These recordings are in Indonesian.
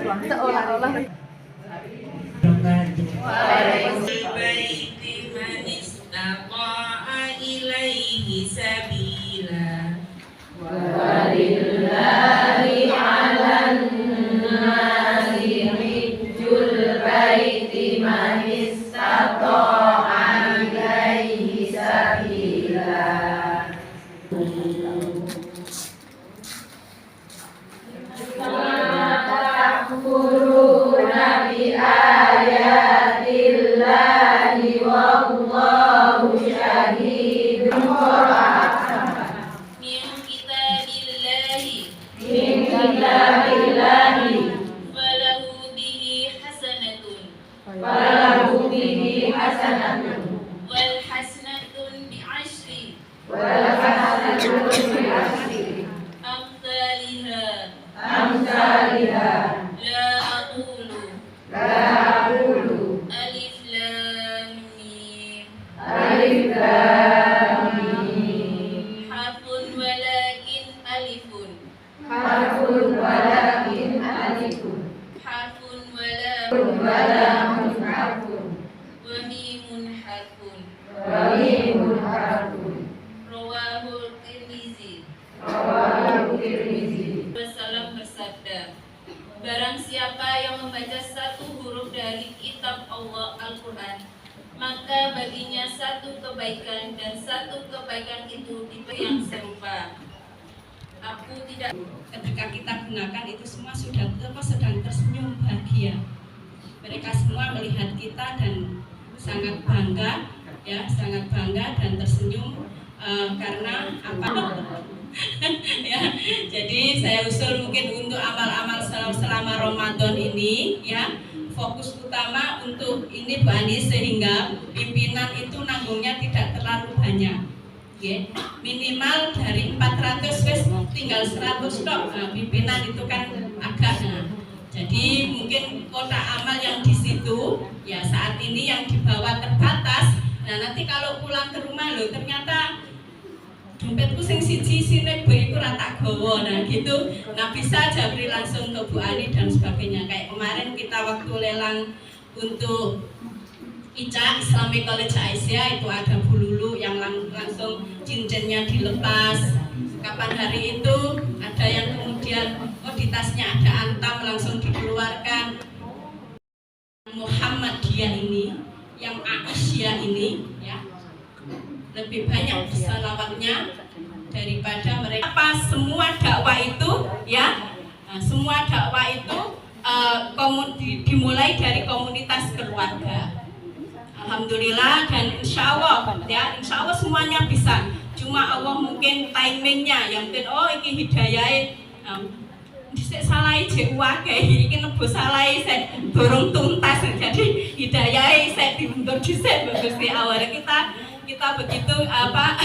seolah-olah walillahi 'alan nasi hijjul baiti man istata'a ilaihi sabila. Takfuruna bi ayatillahi wallahu syahidun. Min kitabillahi falahu bihi hasanatun wal hasanatun bi asyri amsalha la aqulu alif lam mim harfun walakin alifun harfun walakin alifun harfun walamun harfun wa mimun harfun wa mimun harfun. rawahul Tirmizi. Wassalam bersabda, barang siapa yang membaca satu huruf dari kitab Allah Al-Quran, maka baginya satu kebaikan dan satu kebaikan itu diberi yang serupa. Aku tidak, ketika kita gunakan itu semua sedang tersenyum bahagia. Mereka semua melihat kita dan sangat bangga, ya, sangat bangga dan tersenyum karena apa? Ya, jadi saya usul mungkin untuk amal-amal selama Ramadan ini, ya, fokus utama untuk ini Bu Ani, sehingga pimpinan itu nanggungnya tidak terlalu banyak. Okay. Minimal dari 400 wes tinggal 100 tok. Nah, pimpinan itu kan agak jadi mungkin kotak amal yang di situ ya saat ini yang dibawa terbatas. Nah, nanti kalau pulang ke rumah loh ternyata dompetku sing siji sine boy iku ra tak gawa. Nah, gitu. Nah, bisa jabri langsung ke Bu Ani dan sebagainya. Kayak kemarin kita waktu lelang untuk ICA, Islamic College Aisyah, itu ada Bu Lulu yang langsung cincinnya dilepas. Kapan hari itu ada yang kemudian di tasnya ada antam langsung dikeluarkan. Muhammadiyah ini, yang Aisyah ini, ya, lebih banyak salawatnya daripada mereka. Apa semua dakwah itu, ya, semua dakwah itu dimulai dari komunitas keluarga. Alhamdulillah, dan insya Allah, ya, insya Allah semuanya bisa. Cuma Allah mungkin timingnya yang mungkin iki hidayah disek salai jek wake iki nebus salai saya dorong tuntas, jadi hidayah saya dibentur disek Gusti awal kita begitu apa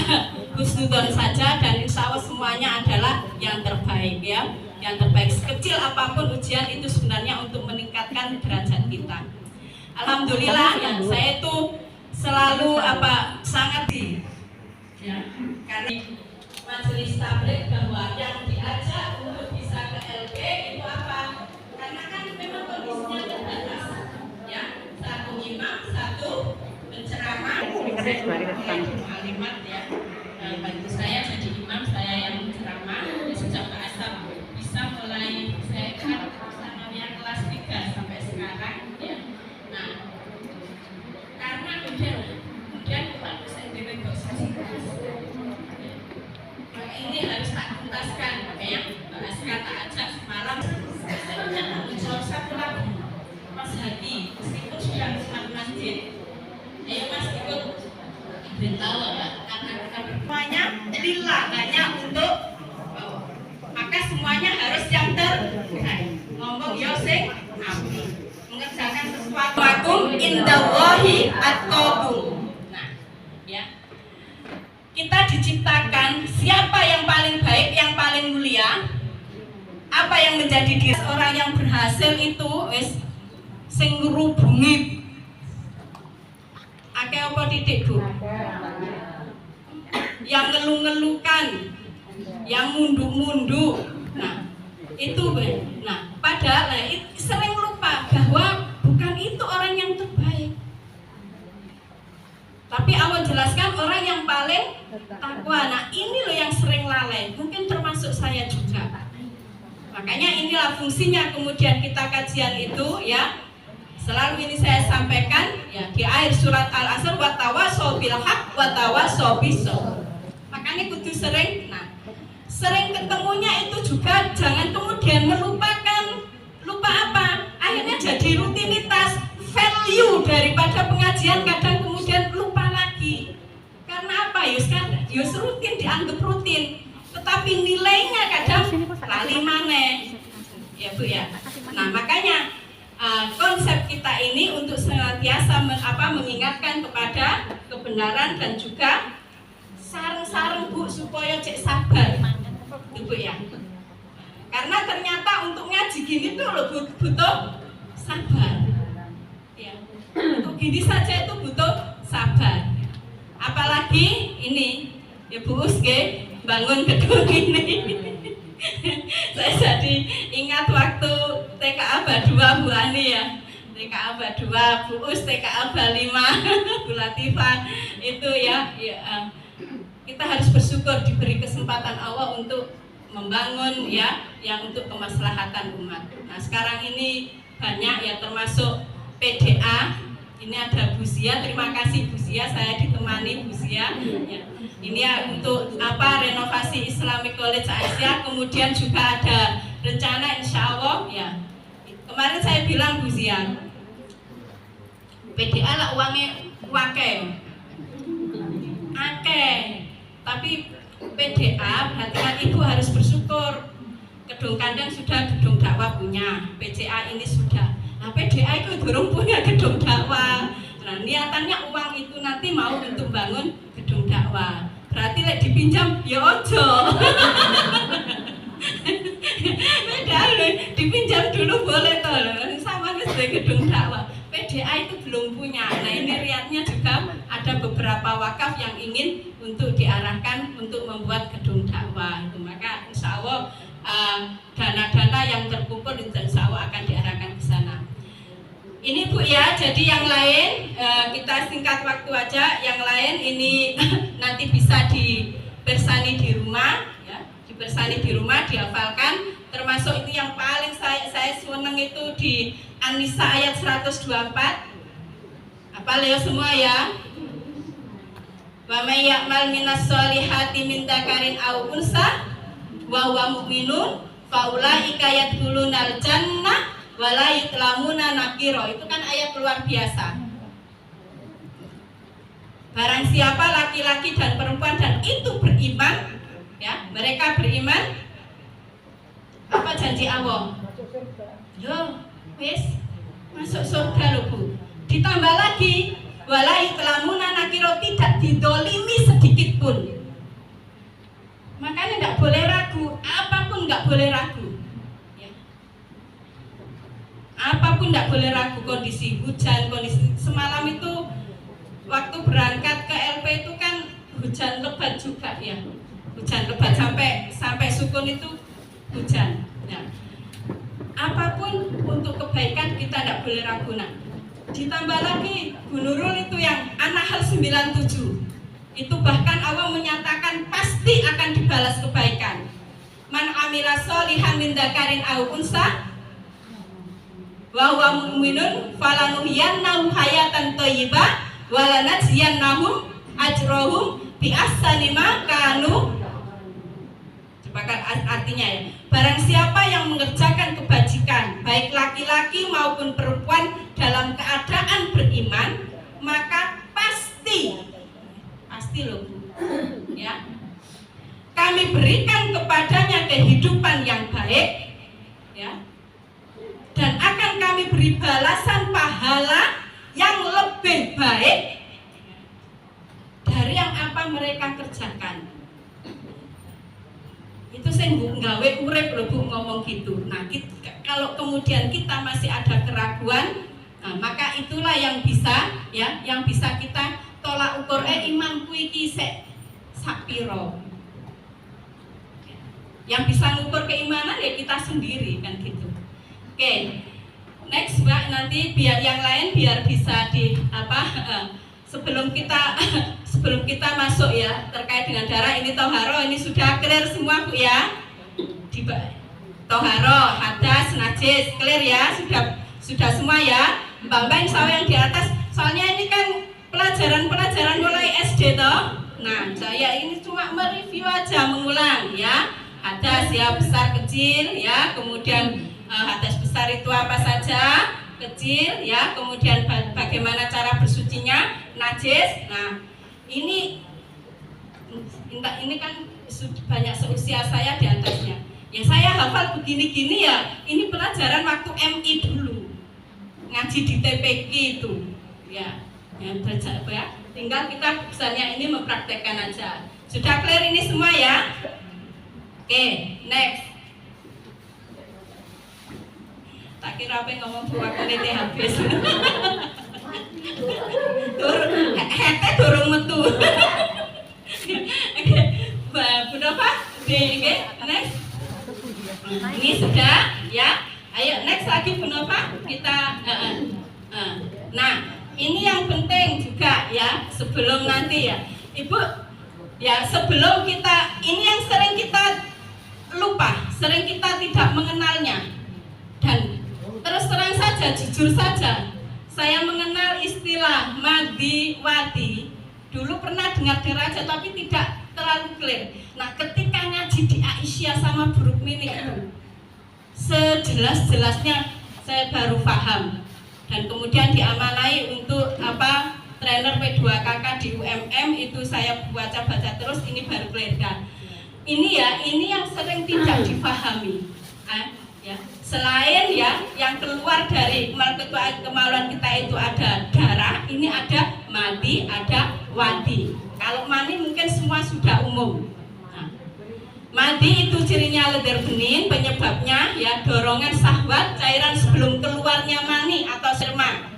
husnudzon saja, dan insya Allah semuanya adalah yang terbaik, ya, yang terbaik. Sekecil apapun ujian itu sebenarnya untuk meningkatkan derajat kita. Alhamdulillah, ya, saya itu selalu sangat ya, karena majelis tabligh bahwa yang diajak untuk bisa ke LB itu apa? Karena kan memang kondisinya terbatas, ya, satu imam, satu penceramah, alimat, ya. Bantu saya jadi imam, saya yang menceramah sejak Pak Asam bisa mulai saya kan samanya kelas 3 sampai sekarang, ya. Nah, karena kemudian bukan saya dewe kok ini harus tak tuntaskan, makanya bahas kata aja semalam saya menjawab satu lagu Mas Hadi, meskipun sudah sholat masjid, ayo Mas ikut tahu ya, kata-kata semuanya lillah, hanya untuk maka semuanya harus yang terbaik. Ngomong ya sing amin, mengerjakan sesuatu agung indallahi at-taqwa. Nah, ya, kita diciptakan siapa yang paling baik, yang paling mulia, apa yang menjadi diri orang yang berhasil itu wis sing ngrubungi akeh apa titik Bu, yang ngeluh-ngeluhkan, yang munduk-munduk. Nah, itu nah pada padahal sering lupa bahwa bukan itu orang yang terbaik. Tapi Allah jelaskan orang yang paling takwa. Nah ini loh yang sering lalai, mungkin termasuk saya juga. Makanya inilah fungsinya kemudian kita kajian itu ya. Selalu ini saya sampaikan ya di akhir surat Al-Asr, watawasau bil haq watawasau bis sabr. Makanya kudu sering. Nah, sering ketemunya itu juga jangan kemudian melupakan. Lupa apa? Akhirnya jadi rutinitas, value daripada pengajian kadang kemudian lupa lagi. Karena apa? Yus rutin dianggap rutin, tetapi nilainya kadang lali maneh. Ya Bu ya. Nah, makanya konsep kita ini untuk senantiasa mengingatkan kepada kebenaran dan juga sareng-sareng Bu supaya cek sabar. Bu ya. Karena ternyata untuk ngaji gini tuh lo butuh sabar. Ya. Untuk gini saja itu butuh sabar. Apalagi ini ya Bu Usge bangun gedung ini. Saya jadi ingat waktu TKA Badua Bu Ani ya. TKA Badua, Bu Us TKA Balima, Bu Latifah itu ya, kita harus bersyukur diberi kesempatan Allah untuk membangun ya yang untuk kemaslahatan umat. Nah sekarang ini banyak ya termasuk PDA. Ini ada Bu Zia, terima kasih Bu Zia, saya ditemani Bu Zia. Ya. Ini ya untuk renovasi Islamic College Asia, kemudian juga ada rencana insya Allah ya. Kemarin saya bilang Bu Zia, PDA lah uangnya akeh, tapi PDA berarti kan Ibu harus bersyukur. Gedung kandang sudah, gedung dakwah punya, PCA ini sudah. Nah PDA itu belum punya gedung dakwah. Nah niatannya uang itu nanti mau untuk bangun gedung dakwah. Berarti lek dipinjam ya ojo. Dipinjam dulu boleh toh. Sama sebagai gedung dakwah. PDA itu belum punya. Nah ini riatnya juga ada beberapa wakaf yang ingin untuk diarahkan untuk membuat gedung dakwah. Itu maka insya Allah dana-dana yang terkumpul insya Allah akan diarahkan ke sana. Ini Bu ya, jadi yang lain kita singkat waktu aja. Yang lain ini nanti bisa dibersani di rumah, ya, dibersani di rumah, dihafalkan. Termasuk itu yang paling saya seneng itu di An-Nisa ayat 124. Apa Leo semua ya? Wa may ya'mal minas solihati min dzakarin aw unsa wa huwa mu'minun fa ulaika yadkhulunal jannah wala yutlamuna nakiro. Itu kan ayat luar biasa. Barang siapa laki-laki dan perempuan dan itu beriman, ya, mereka beriman, apa janji Allah? Yo, wis masuk surga loh Bu. Ditambah lagi wala yutlamuna nakiro, tidak didolimi sedikit pun. Makanya nggak boleh ragu, apapun nggak boleh ragu. Apapun tidak boleh ragu, kondisi hujan, kondisi semalam itu waktu berangkat ke LP itu kan hujan lebat juga ya, hujan lebat sampai sukun itu hujan. Nah, apapun untuk kebaikan kita tidak boleh ragu. Nah, ditambah lagi Bu Nurul itu yang An-Nahl 97 itu bahkan Allah menyatakan pasti akan dibalas kebaikan. Man amila sholihan min dzakarin aw unsa wa huwa mu'minun falanuhyiyannahu hayatan thayyibah wa lanajziyannahum ajrahum bi ahsani ma kanu. Artinya ya, barang siapa yang mengerjakan kebajikan baik laki-laki maupun perempuan dalam keadaan beriman, maka pasti loh Bu, ya, kami berikan kepadanya kehidupan yang baik, ya, dan akan kami beri balasan pahala yang lebih baik dari yang apa mereka kerjakan. Itu saya nggawe urip lho Bu ngomong gitu. Nah, kalau kemudian kita masih ada keraguan, nah, maka itulah yang bisa ya, yang bisa kita tolak ukur imanku iki sek sapiro. Yang bisa ngukur keimanan ya kita sendiri kan gitu. Oke. Next Mbak, nanti biar yang lain biar bisa di sebelum kita masuk ya terkait dengan darah ini toharo ini sudah clear semua Bu ya. Di toharo, hadas, najis clear ya, sudah semua ya. Mbak insya Allah yang di atas, soalnya ini kan pelajaran mulai SD toh. Nah, saya ini cuma mereview aja, mengulang ya. Hadas ya besar kecil ya, kemudian hadas besar itu apa saja, kecil ya, kemudian bagaimana cara bersucinya, najis. Nah, ini kan banyak seusia saya di atasnya. Ya saya hafal begini-gini ya, ini pelajaran waktu MI dulu. Ngaji di TPQ itu. Ya, ya. Tinggal kita misalnya ini mempraktekkan aja. Sudah clear ini semua ya? Oke, next. Tak kira apa yang ngomong buat kulitnya habis. Hete dorong metu. Oke, Bu Nova, oke, next. Ini sudah ya. Ayo next lagi Bu Nova, kita nah, ini yang penting juga ya, sebelum nanti ya. Ibu ya, sebelum kita ini yang sering kita lupa, sering kita tidak mengenalnya. Dan terus terang saja, jujur saja, saya mengenal istilah madi wadi dulu pernah dengar aja tapi tidak terlalu clear. Nah, ketika ngaji di Aisyah sama Bu Rukmini itu sejelas-jelasnya saya baru paham. Dan kemudian diamanai untuk trainer P2KK di UMM itu saya baca terus, ini baru clear kan. Ini yang sering tidak difahami. Ya. Selain ya yang keluar dari kemaluan kita itu ada darah, ini ada madi, ada wadi. Kalau mani mungkin semua sudah umum. Nah, madi itu cirinya lendir bening, penyebabnya ya dorongan syahwat cairan sebelum keluarnya mani atau sperma.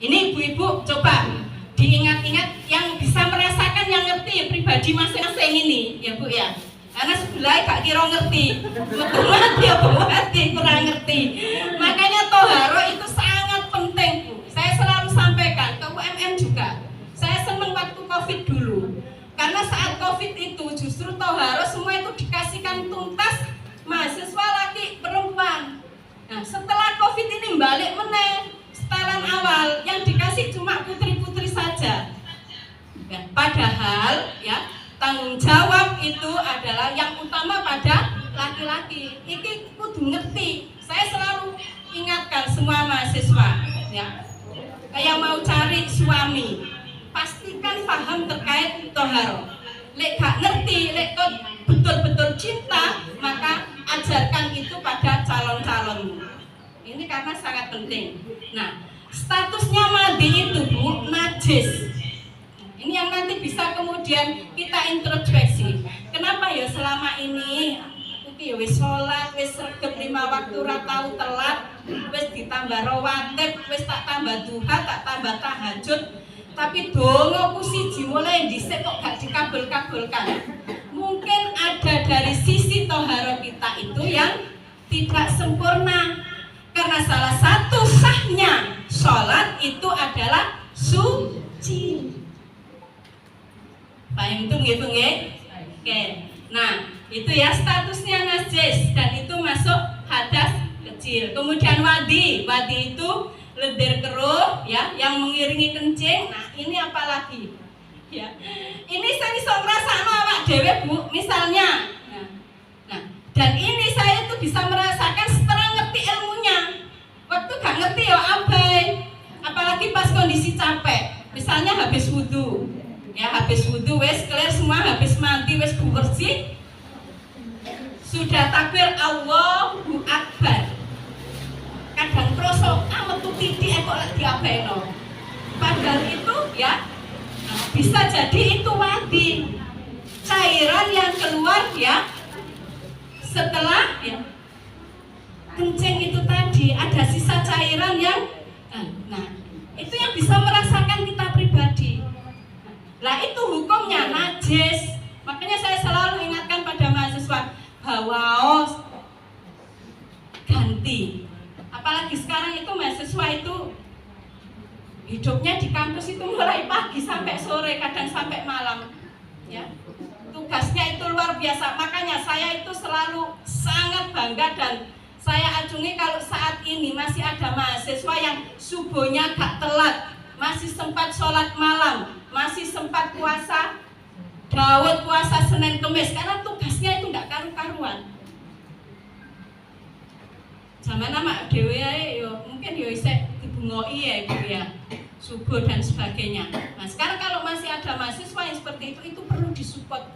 Ini ibu-ibu coba diingat-ingat yang bisa merasakan, yang ngerti pribadi masing-masing ini ya Bu ya. Karena sebelah gak kira ngerti, mati apa mati kurang ngerti. Makanya toharo itu sangat penting Bu. Saya selalu sampaikan ke UMM juga. Saya senang waktu COVID dulu, karena saat COVID itu justru toharo semua itu dikasihkan tuntas mahasiswa laki perempuan. Nah setelah COVID ini balik meneh setelan awal yang dikasih cuma putri-putri saja. Ya, padahal ya tanggung jawab itu adalah yang utama pada laki-laki. Iki kudu ngerti. Saya selalu ingatkan semua mahasiswa ya, kayak mau cari suami, pastikan paham terkait toharo. Lek gak ngerti, lek betul-betul cinta, maka ajarkan itu pada calon-calonmu. Ini karena sangat penting. Nah, statusnya madi itu Bu, najis. Ini yang nanti bisa kemudian kita introspeksi. Kenapa ya selama ini ya wis sholat, wis sregep 5 waktu ra tau telat, wis ditambah rawatib, wis tak tambah duha, tak tambah tahajud, tapi dongo ku siji mulai dhisik kok gak dikabul-kabulkan. Mungkin ada dari sisi toharo kita itu yang tidak sempurna. Karena salah satu sahnya sholat itu adalah suci. Paham itu ngitung ya? Oke. Nah, itu ya statusnya najis dan itu masuk hadas kecil. Kemudian wadi itu lendir keruh ya yang mengiringi kencing. Nah, ini apa lagi? Ya. Ini saya bisa ngrasakno awak dhewe Bu, misalnya. Nah, dan ini saya itu bisa merasakan setelah ngerti ilmunya. Waktu gak ngerti ya abai. Apalagi pas kondisi capek. Misalnya habis wudu. Ya habis wudu wes clear semua, habis mandi wes bersih, sudah takbir Allahu Akbar. Kadang kroso metu titik kok lek diabeno. Padahal itu ya bisa jadi itu wadi, cairan yang keluar ya setelah ya kencing itu tadi, ada sisa cairan yang itu yang bisa merasakan kita pribadi. Lah itu hukumnya najis. Makanya saya selalu ingatkan pada mahasiswa bahwa ganti apalagi sekarang itu mahasiswa itu hidupnya di kampus itu mulai pagi sampai sore, kadang sampai malam, ya. Tugasnya itu luar biasa. Makanya saya itu selalu sangat bangga dan saya acungi kalau saat ini masih ada mahasiswa yang subuhnya gak telat, masih sempat sholat malam, masih sempat puasa Daud, puasa Senin Kemis, karena tugasnya itu gak karu-karuan. Zaman nama dewe yo mungkin yo isek dibungoi ya Ibu ya, subuh dan sebagainya. Nah sekarang kalau masih ada mahasiswa yang seperti itu perlu disupport,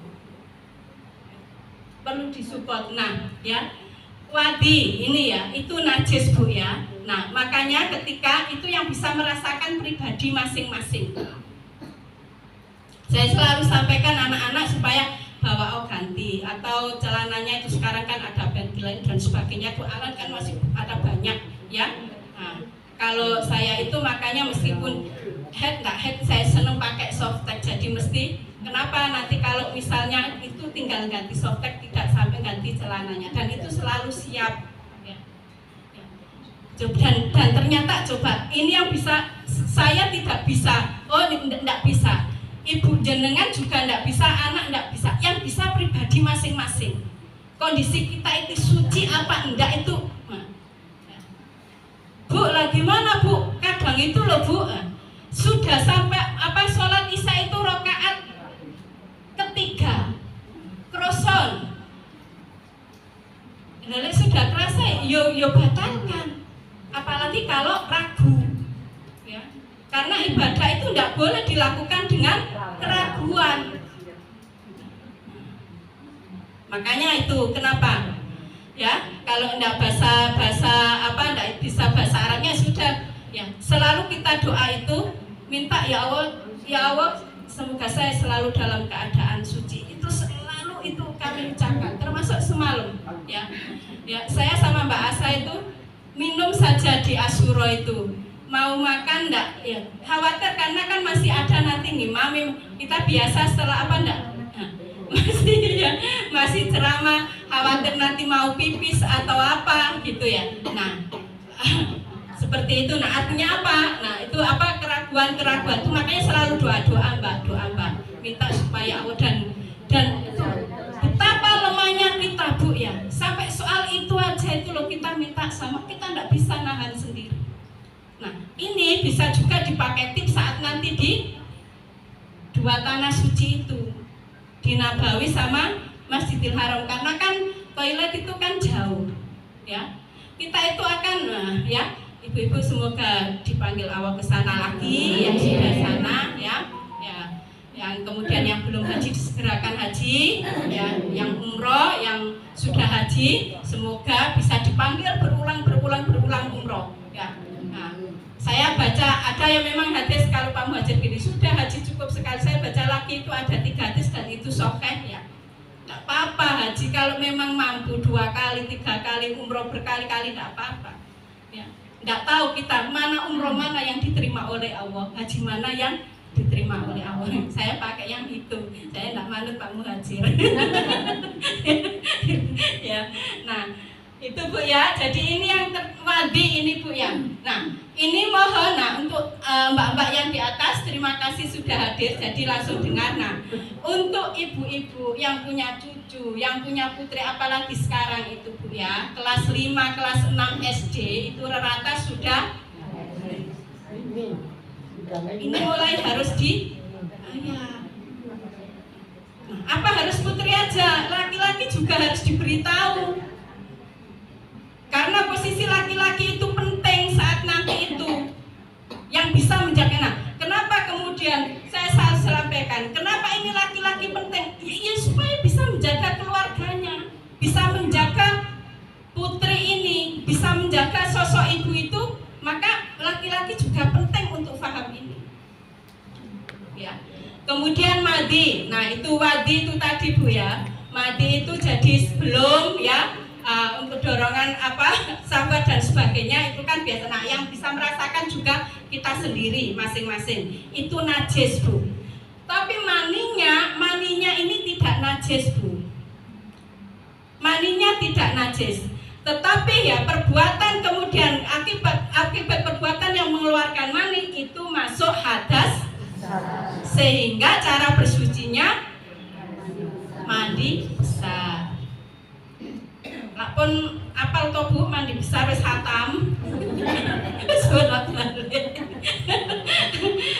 perlu disupport. Nah ya, wadi ini ya itu najis Bu ya. Nah makanya ketika itu yang bisa merasakan pribadi masing-masing. Saya selalu sampaikan anak-anak supaya bawa ganti atau celananya itu sekarang kan ada bentelen dan sebagainya, Bu alat kan masih ada banyak ya. Nah, kalau saya itu makanya meskipun head nggak head saya seneng pakai softtek, jadi mesti kenapa nanti kalau misalnya itu tinggal ganti softtek tidak sampai ganti celananya, dan itu selalu siap ya. Dan ternyata coba ini yang bisa saya tidak bisa, oh tidak bisa. Ibu jenengan juga tidak bisa, anak tidak bisa, yang bisa pribadi masing-masing. Kondisi kita itu suci apa enggak itu. Nah, ya. Bu, lagi mana Bu? Kadang itu loh Bu, sudah sampai apa sholat isya itu rakaat ketiga, kroson. Lalu sudah kerasa, yo batalkan. Apalagi kalau ragu. Karena ibadah itu tidak boleh dilakukan dengan keraguan. Makanya itu kenapa? Ya, kalau tidak bahasa apa, tidak bisa bahasa Arabnya sudah. Ya, selalu kita doa itu minta ya Allah, semoga saya selalu dalam keadaan suci. Itu selalu itu kami ucapkan, termasuk semalam. Ya, saya sama Mbak Asa itu minum saja di Asyura itu. Mau makan enggak ya khawatir karena kan masih ada nanti ngimami kita biasa setelah apa enggak masih ceramah, khawatir nanti mau pipis atau apa gitu ya. Nah seperti itu. Nah artinya apa? Nah itu apa, keraguan itu makanya selalu doa mbak minta supaya Allah dan itu betapa lemahnya kita Bu ya, sampai soal itu aja itu loh kita minta sama, kita enggak bisa nahan sendiri. Nah, ini bisa juga dipakai tips saat nanti di dua tanah suci itu, di Nabawi sama Masjidil Haram, karena kan toilet itu kan jauh, ya. Kita itu akan, ya, ibu-ibu semoga dipanggil Allah ke sana lagi, yang sudah sana, ya, yang kemudian yang belum haji disegerakan haji, ya, yang umroh, yang sudah haji, semoga bisa dipanggil berulang umroh, ya. Nah, saya baca ada yang memang hadis kalau Pak Muhajir gini sudah haji cukup sekali, saya baca lagi itu ada 3 hadis dan itu sahih ya. Tidak apa-apa haji kalau memang mampu 2 kali, 3 kali umroh berkali-kali tidak apa-apa. Ya, tidak tahu kita mana umroh mana yang diterima oleh Allah, haji mana yang diterima oleh Allah. Saya pakai yang itu, saya tidak manut Pak Muhajir. Ya, nah. Itu Bu ya, jadi ini yang wadi ini Bu ya. Nah ini mohon untuk mbak-mbak yang di atas, terima kasih sudah hadir, jadi langsung dengar. Nah untuk ibu-ibu yang punya cucu, yang punya putri, apalagi sekarang itu Bu ya, kelas 5, kelas 6 SD itu rata sudah ini mulai harus ya. Nah, apa harus putri aja, laki-laki juga harus diberitahu. Karena posisi laki-laki itu penting saat nanti itu yang bisa menjaga. Nah, kenapa kemudian saya selalu sampaikan, kenapa ini laki-laki penting? Ya supaya bisa menjaga keluarganya, bisa menjaga putri ini, bisa menjaga sosok ibu itu, maka laki-laki juga penting untuk paham ini. Ya. Kemudian madi, nah itu wadi itu tadi Bu ya, madi itu jadi sebelum ya. Untuk dorongan apa sahabat dan sebagainya itu kan biasa. Nah yang bisa merasakan juga kita sendiri masing-masing itu najis Bu. Tapi maninya ini tidak najis Bu. Maninya tidak najis. Tetapi ya perbuatan kemudian akibat perbuatan yang mengeluarkan mani itu masuk hadas, sehingga cara bersucinya mandi besar. Lah pun apal to Bu, mandi besar wis hatam. Wis bolak-balik.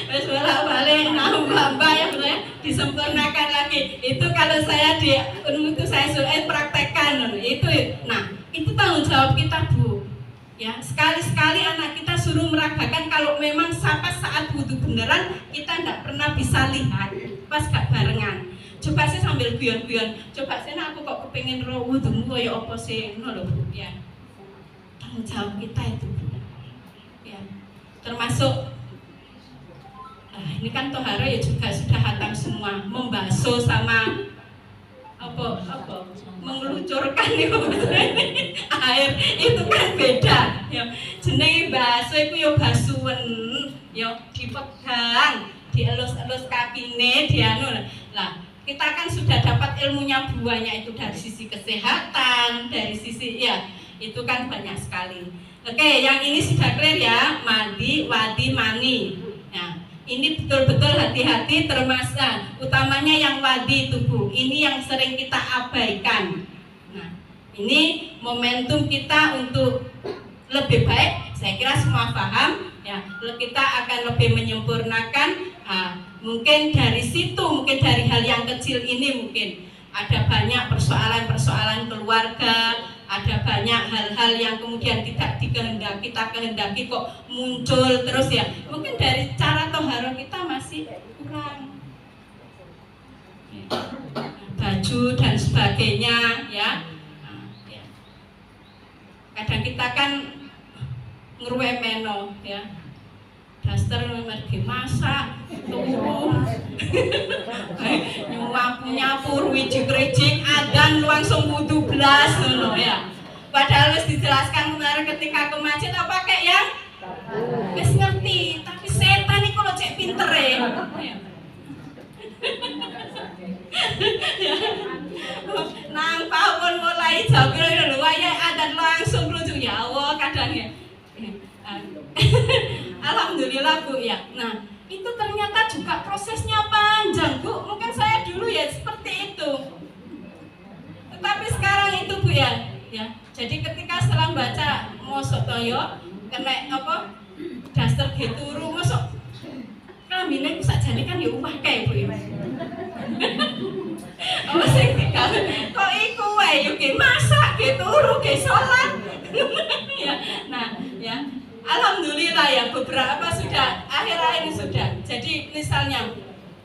Wis bolak-balik nambah ya Bu ya, disempurnakan lagi. Itu kalau saya di itu saya suruh praktekkan itu. Nah, itu tanggung jawab kita Bu. Ya, sekali-sekali anak kita suruh meragakan kalau memang saat wudu beneran kita enggak pernah bisa lihat pas gak barengan. Coba sih sambil guyon-guyon, coba sih aku kok kepengen roh wudumu kaya apa sih, ngono lho Bu ya. Tanggung jawab kita itu Bu. Ya. Termasuk ini kan toharo ya juga sudah hatam semua, membasuh sama apa mengelucurkan itu air itu kan beda ya. Jenenge basuh itu ya basuhen ya dipegang, dielus-elus kakine, dianu lah. Kita kan sudah dapat ilmunya buahnya itu dari sisi kesehatan, dari sisi ya itu kan banyak sekali. Oke, yang ini sudah clear ya, mandi, wadi, mani. Nah, ini betul-betul hati-hati termasuk utamanya yang wadi itu Bu. Ini yang sering kita abaikan. Nah, ini momentum kita untuk lebih baik. Saya kira semua paham ya. Kita akan lebih menyempurnakan. Mungkin dari situ, mungkin dari hal yang kecil ini mungkin ada banyak persoalan-persoalan keluarga, ada banyak hal-hal yang kemudian tidak dikehendaki, kita kehendaki kok muncul terus ya. Mungkin dari cara toharo kita masih kurang. Baju dan sebagainya ya. Kadang kita kan ngeruwe meno ya. Daster mergi masak, turu, nyapu, ruwijik-rijik, adan langsung wudu blas ngono ya. Padahal harus dijelaskan kemarin ketika ke masjid apa kayak yang wis ngerti, tapi setan iku lho cek pintere. Nang pawon mulai jagro lho wayahe adan langsung lucu ya Allah kadang ya. Alhamdulillah Bu ya. Nah, itu ternyata juga prosesnya panjang Bu. Mungkin saya dulu ya seperti itu. Tetapi sekarang itu Bu ya. Ya. Jadi ketika setelah baca mosok toyo kena apa? Daster geturu mosok kambine ku sakjane kan ya akeh Bu ya. Oh sing kok iku wae yo ge masak geturu ge salat. Ya. Nah, ya. Alhamdulillah ya beberapa sudah akhir-akhir ini sudah. Jadi misalnya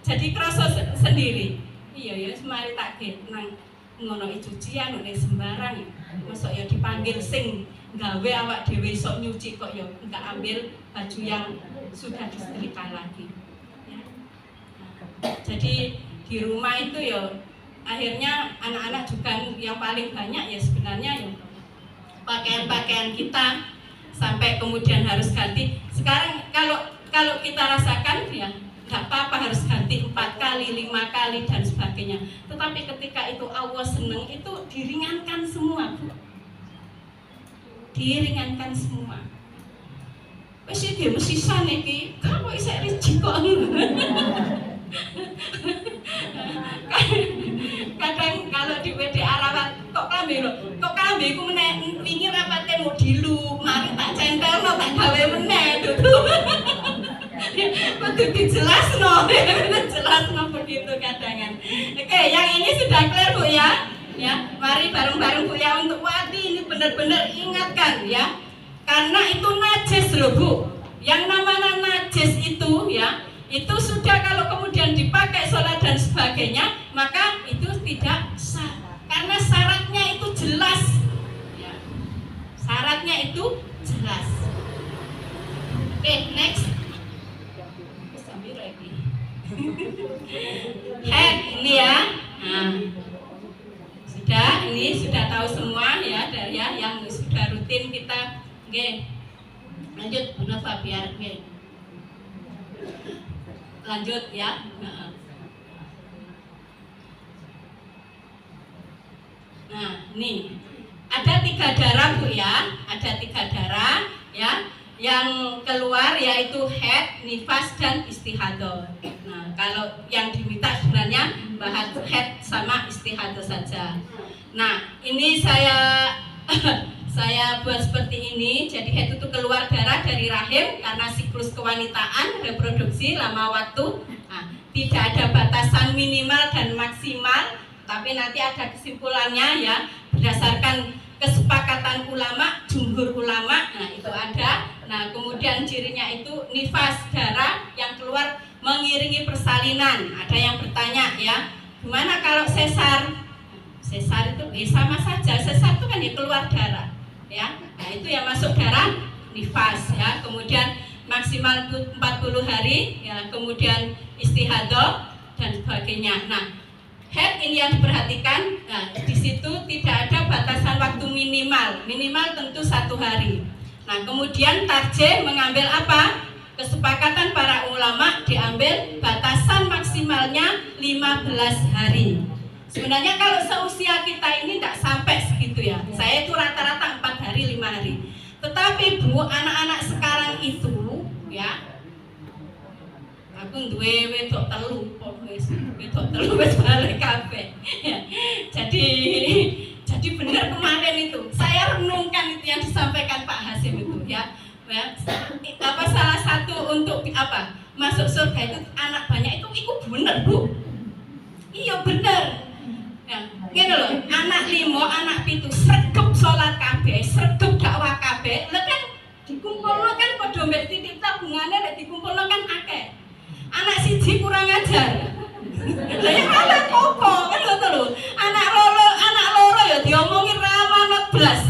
jadi kerasa sendiri. Iya ya semari tak nang ngono cucian nek sembarang ya. Mosok ya dipanggil sing gawe awak dhewe sok nyuci kok ya enggak ambil baju yang sudah disetrika lagi. Ya. Jadi di rumah itu ya akhirnya anak-anak juga yang paling banyak ya sebenarnya ya pakaian-pakaian kita sampai kemudian harus ganti. Sekarang kalau kita rasakan ya nggak apa-apa harus ganti 4 kali, 5 kali dan sebagainya. Tetapi ketika itu Allah seneng itu diringankan semua Bu. Diringankan semua. Wis iki mesti sane iki, kamu isek rijik kok. Kadang kalau di WD Arawat kok klambe ku meneh wingi rapate mau dilu, mari tak centelno tak gawe meneh gitu. Kudu dijelasno begitu kadangan. Oke, yang ini sudah clear Bu ya. Ya, mari bareng-bareng Bu ya untuk wadi ini benar-benar ingatkan ya. Karena itu najis loh Bu. Yang namanya najis itu ya, itu sudah kalau kemudian dipakai sholat dan sebagainya, maka itu tidak sah. Karena syaratnya itu jelas. Ya. Syaratnya itu jelas. Oke, next. Head ini ya. Nah, ini sudah tahu semua ya, dari yang sudah rutin kita. Oke. Lanjut, Bu Nova biar lanjut ya. Nah, ini ada 3 darah Bu ya, ada 3 darah. ya. Yang keluar yaitu haid, nifas dan istihadah. Nah, kalau yang diminta sebenarnya bahas haid sama istihadah saja. Nah, ini saya saya buat seperti ini. Jadi haid itu keluar darah dari rahim karena siklus kewanitaan, reproduksi, lama waktu. Nah, tidak ada batasan minimal dan maksimal, tapi nanti ada kesimpulannya ya berdasarkan kesepakatan ulama, jumhur ulama. Nah, itu ada. Nah, kemudian cirinya itu nifas, darah yang keluar mengiringi persalinan. Ada yang bertanya ya, gimana kalau sesar? Sesar itu sama saja. Sesar itu kan ya keluar darah, ya. Nah, itu yang masuk darah nifas ya. Kemudian maksimal 40 hari ya, kemudian istihadah dan sebagainya. Nah, haid ini yang diperhatikan. Nah, di situ tidak ada batasan waktu minimal tentu 1 hari. Nah, kemudian tarjih mengambil apa? Kesepakatan para ulama diambil batasan maksimalnya 15 hari. Sebenarnya kalau seusia kita ini tidak sampai segitu ya. Saya itu rata-rata 4 hari 5 hari. Tetapi Bu, anak-anak sekarang itu ya, aku duwe wedok telu, wedok telu wis balik kabeh. Jadi benar kemarin itu saya renungkan itu yang disampaikan Pak Hasim itu ya. Apa salah satu untuk apa? Masuk surga itu anak banyak itu bener Bu. Iya bener. Ya, gitu loh. Anak 5, anak 7 sregep salat kabeh, sregep dakwah kabeh. Lha kan dikumpulno kan padha mbek titik tabungane nek dikumpulno kan akeh. Anak siji kurang ajar. Lah ya anak koko kan ngono lho. Anak loro ya diomongin ra manut blas.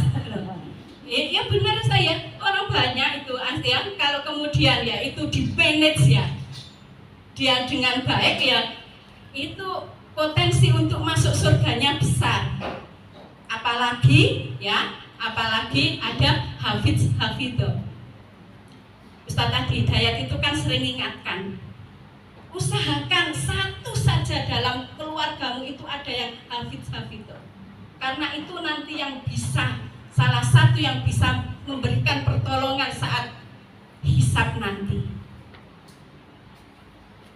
Ya benar saya, orang banyak itu artinya kalau kemudian ya itu di manage ya. Dia dengan baik ya itu potensi untuk masuk surganya besar. Apalagi ada hafidh. Ustaz Adi Hidayat itu kan sering ingatkan, usahakan satu saja dalam keluargamu itu ada yang hafidh. Karena itu nanti yang bisa, salah satu yang bisa memberikan pertolongan saat hisab nanti.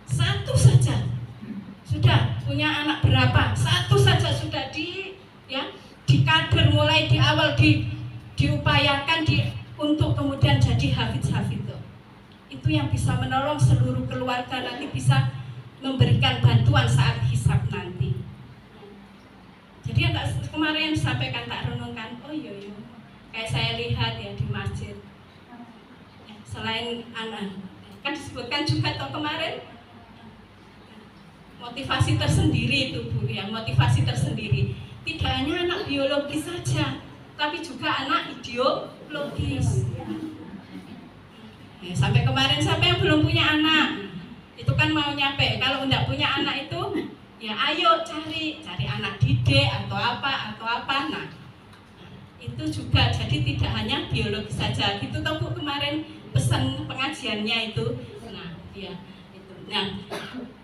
Satu saja. Sudah punya anak berapa? Satu saja sudah dikader mulai di awal diupayakan untuk kemudian jadi hafidh. Itu yang bisa menolong seluruh keluarga nanti bisa memberikan bantuan saat hisab nanti. Jadi yang kemarin sampaikan tak renungkan, oh iya, kayak saya lihat ya di masjid. Selain anak, kan disebutkan juga toh kemarin motivasi tersendiri itu Bu ya, motivasi tersendiri. Tidak hanya anak biologis saja, tapi juga anak ideologis. Sampai kemarin sampai yang belum punya anak itu kan mau nyampe kalau tidak punya anak itu ya ayo cari anak didik atau apa. Nah itu juga jadi tidak hanya biologis saja gitu toh Bu kemarin pesan pengajiannya itu. Nah ya itu. Nah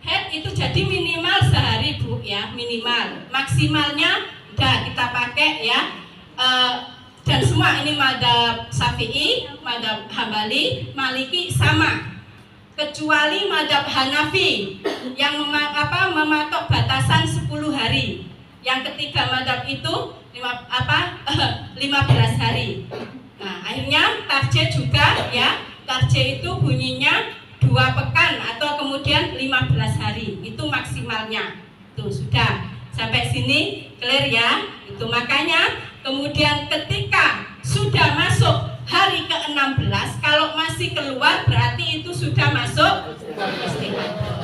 haid itu jadi minimal sehari Bu ya, minimal. Maksimalnya udah kita pakai ya. Dan semua ini madhab Syafi'i, madhab Hambali, Maliki sama, kecuali madhab Hanafi yang mematok batasan 10 hari. Yang ketiga madhab itu 15 hari. Nah akhirnya tarjih juga ya, tarjih itu bunyinya 2 pekan atau kemudian 15 hari. Itu maksimalnya. Tuh sudah sampai sini clear ya. Itu makanya kemudian ketika sudah masuk hari ke-16, kalau masih keluar berarti itu sudah masuk istihadah.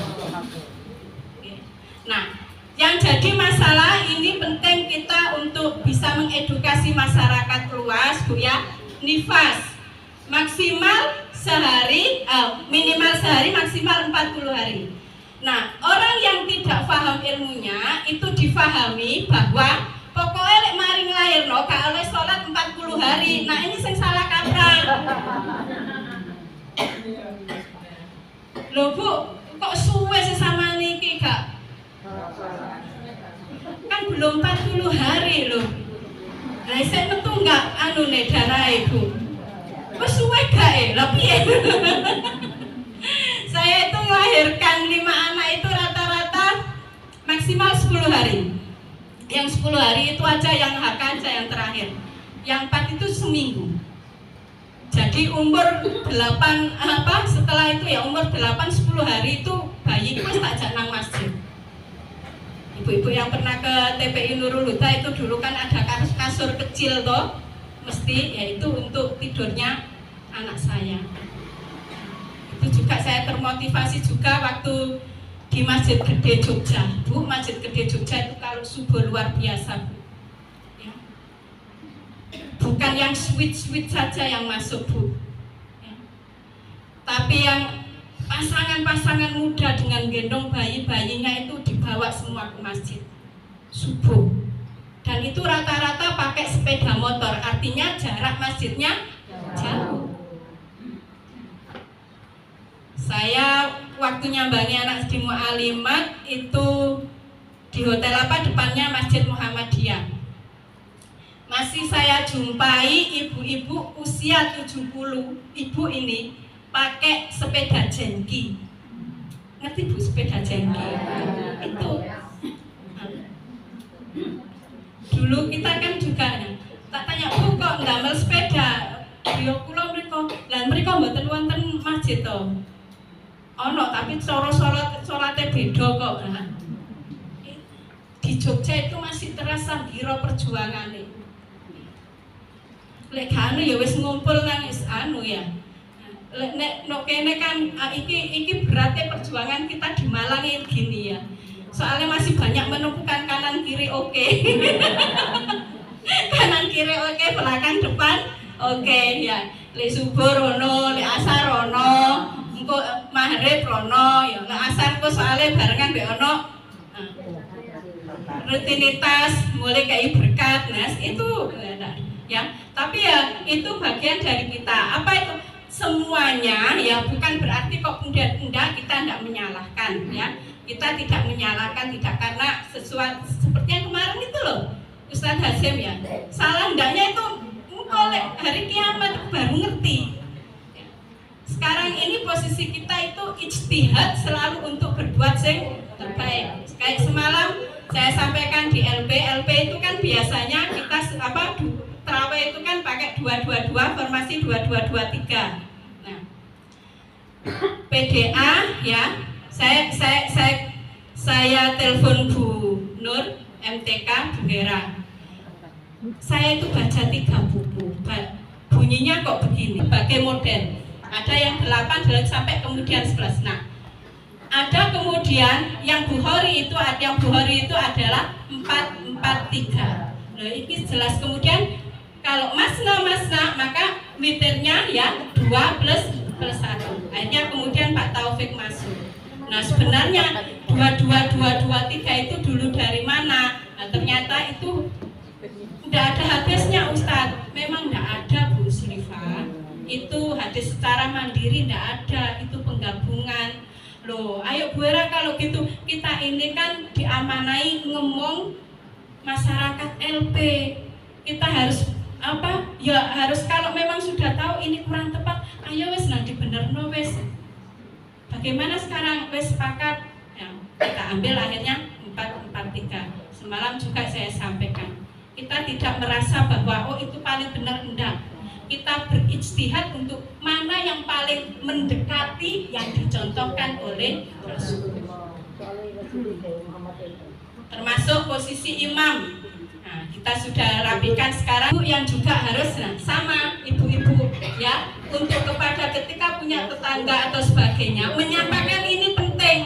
Nah, yang jadi masalah ini penting kita untuk bisa mengedukasi masyarakat luas Bu ya. Nifas maksimal sehari, minimal sehari, maksimal 40 hari. Nah, orang yang tidak paham ilmunya itu difahami bahwa pokoknya lek maring lahir no, gak oleh sholat 40 hari. Nah ini sing salah kaprah. Loh Bu, kok suwe sesama niki gak? Kan belum 40 hari loh. Nah saya metu gak darah Ibu. Wes suwe gak lah piye? Saya itu melahirkan 5 anak itu rata-rata maksimal 10 hari. Yang 10 hari itu aja yang HK aja yang terakhir. Yang 4 itu seminggu. Jadi umur 8 setelah itu ya umur 8-10 hari itu bayi itu tak ajak nang masjid. Ibu-ibu yang pernah ke TPI Nurul Huda itu dulu kan ada kasur kecil toh, mesti yaitu untuk tidurnya anak saya. Itu juga saya termotivasi juga waktu di Masjid Gede Jogja. Bu, Masjid Gede Jogja itu kalau subuh luar biasa, Bu. Ya. Bukan yang sweet saja yang masuk, Bu. Ya. Tapi yang pasangan-pasangan muda dengan gendong bayi-bayinya itu dibawa semua ke masjid subuh. Dan itu rata-rata pakai sepeda motor, artinya jarak masjidnya jauh. Saya waktu nyambangi anak di Mu'alimat itu di hotel depannya Masjid Muhammadiyah. Masih saya jumpai ibu-ibu usia 70, ibu ini pakai sepeda jengki. Ngerti Bu sepeda jengki? Itu. Dulu kita kan juga tak tanya, Bu kok ndamel sepeda? Yo kula mriko, lan mriko mboten wonten masjid to. Ono tapi cara salate beda kok. Di Jogja itu masih terasa giro perjuangane. Lek kan ya wis ngumpul nang wis ya. Nek kene kan iki beratnya perjuangan kita di Malang ini gini ya. Soalnya masih banyak menumpukan kanan kiri oke. Kanan kiri oke, belakang depan oke ya. Lek subuh rono, lek asar rono, engko maghrib rono ya. Lek asar kok soalnya barengan mbek ono rutinitas mulai kayak berkat nas itu ya. Tapi ya itu bagian dari kita. Apa itu? Semuanya ya bukan berarti kok kemudian enggak, kita enggak menyalahkan ya. Kita tidak menyalahkan, tidak karena sesuatu seperti yang kemarin itu loh Ustadz Hasyim ya. Salah enggaknya itu oleh hari kiamat baru ngerti. Sekarang ini posisi kita itu ijtihad selalu untuk berbuat yang terbaik. Kayak semalam saya sampaikan di LP itu kan biasanya kita terawih itu kan pakai 222 formasi 2223. Nah, PDA ya, saya telepon Bu Nur MTK Bu Hera. Saya itu baca 3 buku. Bunyinya kok begini, bagai model. Ada yang 8 sampai kemudian 11. Nah, ada kemudian yang Bukhari itu adalah 443. Nah, ini jelas kemudian kalau masna maka witirnya ya 2 plus 1. Akhirnya kemudian Pak Taufik masuk. Nah sebenarnya 22223 itu dulu dari mana? Nah ternyata itu tidak ada hadisnya Ustadz. Memang tidak ada Bu Srifa. Itu hadis secara mandiri tidak ada. Itu penggabungan. Loh ayo Bu Hera kalau gitu kita ini kan diamanai ngomong masyarakat LP. Kita harus harus kalau memang sudah tahu ini kurang tepat, ayo wes nanti benerno wes. Bagaimana sekarang wes sepakat? Ya, kita ambil akhirnya 443. Semalam juga saya sampaikan. Kita tidak merasa bahwa itu paling benar, enggak. Kita berijtihad untuk mana yang paling mendekati yang dicontohkan oleh Rasulullah. Termasuk posisi imam. Nah, kita sudah rapikan sekarang yang juga harus sama ibu-ibu ya untuk kepada ketika punya tetangga atau sebagainya menyampaikan ini penting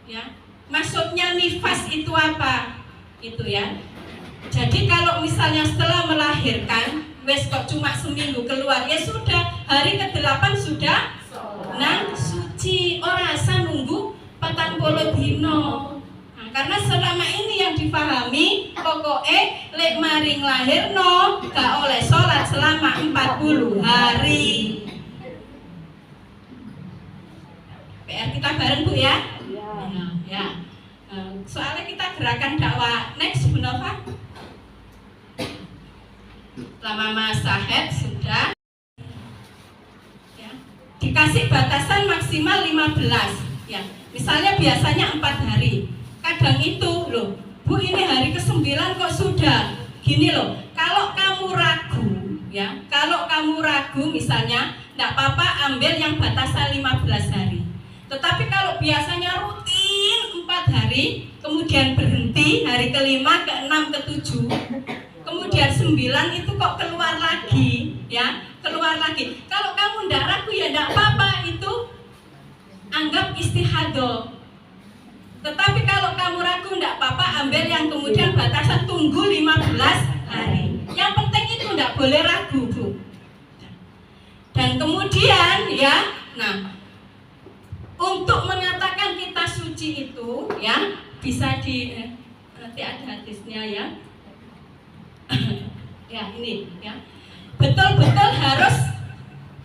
ya. Maksudnya nifas itu apa? Itu ya. Jadi kalau misalnya setelah melahirkan wes kok cuma seminggu keluar ya sudah hari ke-8 sudah nang suci ora asa nunggu 40 dino. Karena selama ini yang dipahami pokoknya lek maring lahirno gak oleh sholat selama 40 hari. PR kita bareng Bu ya. Ya. Soalnya kita gerakan dakwah next Bu Nova. Lama Mas Sahed sudah maksimal 15 ya. Misalnya biasanya 4 hari. Kadang itu loh, Bu ini hari ke-9 kok sudah. Gini loh, kalau kamu ragu ya, kalau kamu ragu misalnya enggak apa-apa ambil yang batasan 15 hari. Tetapi kalau biasanya rutin 4 hari, kemudian berhenti hari ke-5, ke-6, ke-7, kemudian 9 itu kok keluar lagi ya, keluar lagi. Kalau kamu enggak ragu ya enggak apa-apa, itu anggap istihadah. Tetapi kalau kamu ragu enggak apa-apa, ambil yang kemudian batasan tunggu 15 hari. Yang penting itu enggak boleh ragu, Bu. Dan kemudian ya, nah, untuk mengatakan kita suci itu ya bisa nanti ada hadisnya ya. Ya ini ya. Betul-betul harus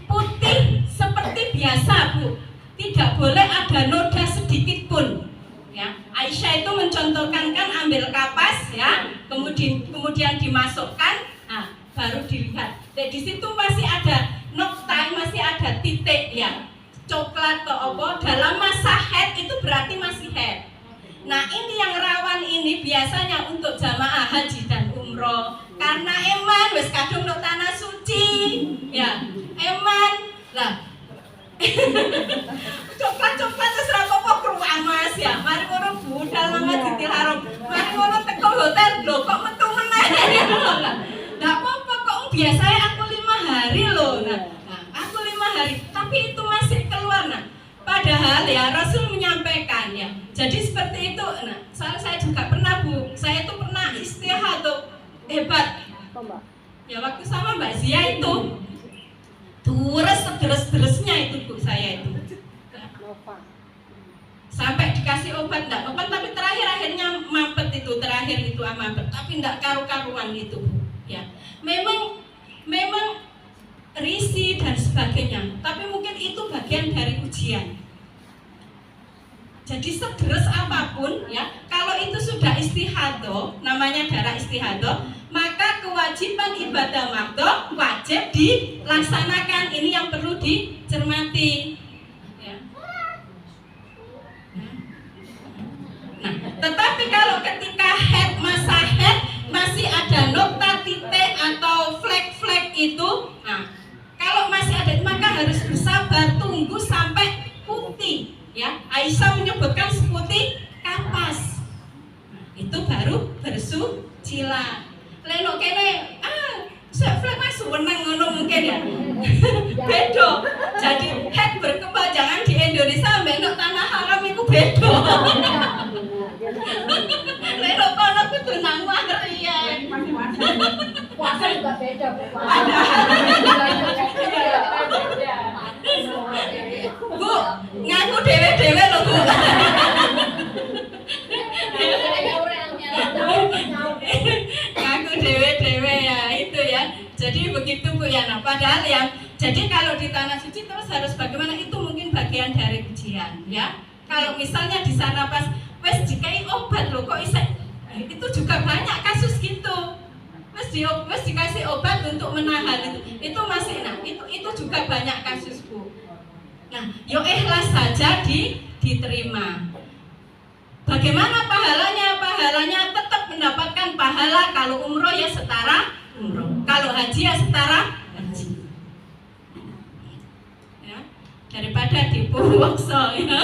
putih seperti biasa, Bu. Tidak boleh ada noda sedikit pun. Ya, Aisyah itu mencontohkan kan ambil kapas ya, kemudian dimasukkan, nah, baru dilihat. Dan di situ masih ada nokta, masih ada titik ya, coklat atau apa. Dalam masa haid itu berarti masih haid. Nah ini yang rawan ini biasanya untuk jamaah haji dan umroh, karena eman wis kadung nuk tanah suci ya, eman lah. Coklat-coklat terus rapopo keruan Mas ya. Mari ngono budal nang Masjidil Haram. Mari ngono teko hotel lho kok metu meneh. Enggak apa-apa kok biasanya aku 5 hari loh. Nah, aku 5 hari, tapi itu masih keluar. Nah, padahal ya Rasul menyampaikan ya. Jadi seperti itu. Nah, saya juga pernah, Bu. Saya itu pernah istihadah hebat. Ya waktu sama Mbak Zia itu. Deres-deres-deresnya itu Bu saya itu. Sampai dikasih obat enggak obat, tapi akhirnya mampet itu, terakhir itu mampet, tapi enggak karu-karuan itu Bu. Ya. Memang risih dan sebagainya, tapi mungkin itu bagian dari ujian. Jadi sederes apapun ya, kalau itu sudah istihadah, namanya darah istihadah, maka kewajiban ibadah makdo wajib dilaksanakan. Ini yang perlu dicermati ya. Nah, tetapi kalau ketika haid, masa haid masih ada nokta, titik atau flek-flek itu, nah, kalau masih ada maka harus bersabar, tunggu sampai putih ya. Aisyah menyebutkan seputih kapas. Nah, itu baru bersucilah. Lenok kene flek masuk wenang ngono mungkin ya. Beda. Jadi haid berkembang jangan di Indonesia mbek tanah haram itu beda. Lenok kono kudu nang ya. Puasa juga beda. Bu, ngaku dewe-dewe loh Bu. Ngaku dewe-dewe ya itu ya. Jadi begitu Bu ya. Nah, padahal ya, jadi kalau di tanah suci terus harus bagaimana, itu mungkin bagian dari ujian ya. Kalau misalnya di sana pas wes dikai obat loh kok bisa, itu juga banyak kasus gitu. Wes dikasih obat untuk menahan itu masih, nah itu juga banyak kasus Bu. Nah, yo ikhlas saja diterima. Bagaimana pahalanya? Pahalanya tetap mendapatkan pahala. Kalau umroh ya setara umroh, kalau haji ya setara haji. Ya, daripada dipuwaksa ya.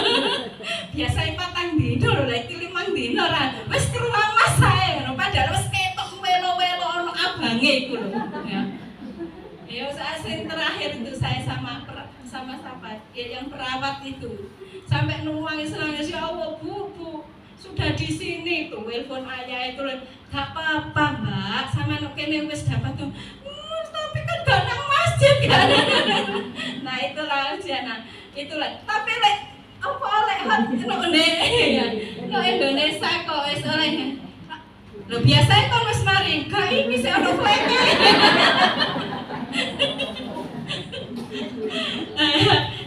Biasa patang dino lho, lek 5 dino ra. Wis keruang mas sae ngono, padahal wis ketok welo-welo ono abange iku lho. Ya. Ya sing terakhir itu saya sama sahabat yang perawat itu sampai nangis ya Allah bu sudah di sini tuh telepon ayah itu gak apa-apa Mbak sama kene wis dapat tuh tapi kan gak nang masjid kan. Nah itulah ujian. Nah itulah tapi lek apa oleh hot no Indonesia kok wis oleh lho biasanya kan wis mari gak ini sih ono fleke.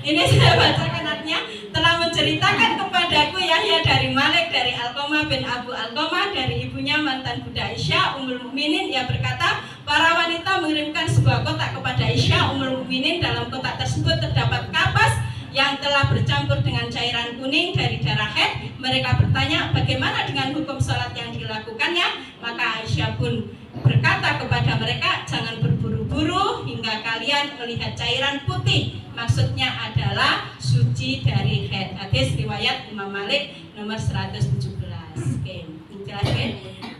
Ini saya bacakan artinya, telah menceritakan kepadaku Yahya dari Malik dari Alqamah bin Abu Alqamah dari ibunya mantan budak Aisyah Ummul Mukminin. Ia berkata, para wanita mengirimkan sebuah kotak kepada Aisyah Ummul Mukminin. Dalam kotak tersebut terdapat kapas yang telah bercampur dengan cairan kuning dari darah haid. Mereka bertanya, bagaimana dengan hukum sholat yang dilakukannya? Maka Aisyah pun berkata kepada mereka, jangan berburu-buru hingga kalian melihat cairan putih. Maksudnya adalah suci dari haid. Hadis riwayat Imam Malik nomor 117. Oke, jelas ya.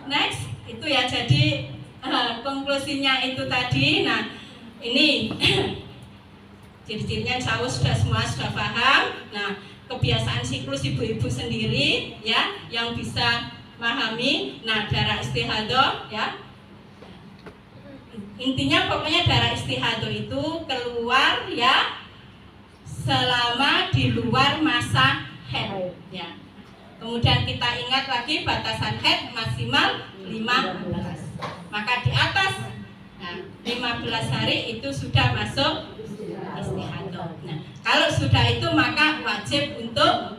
Next, itu ya, jadi konklusinya itu tadi. Nah, ini ciri-cirinya insya Allah semua sudah paham. Nah, kebiasaan siklus ibu-ibu sendiri ya yang bisa memahami. Nah, darah istihadah ya, intinya pokoknya darah istihadah itu keluar ya selama di luar masa haid ya. Kemudian kita ingat lagi batasan haid maksimal 15. Maka di atas 15 hari itu sudah masuk istihadah. Nah, kalau sudah itu maka wajib untuk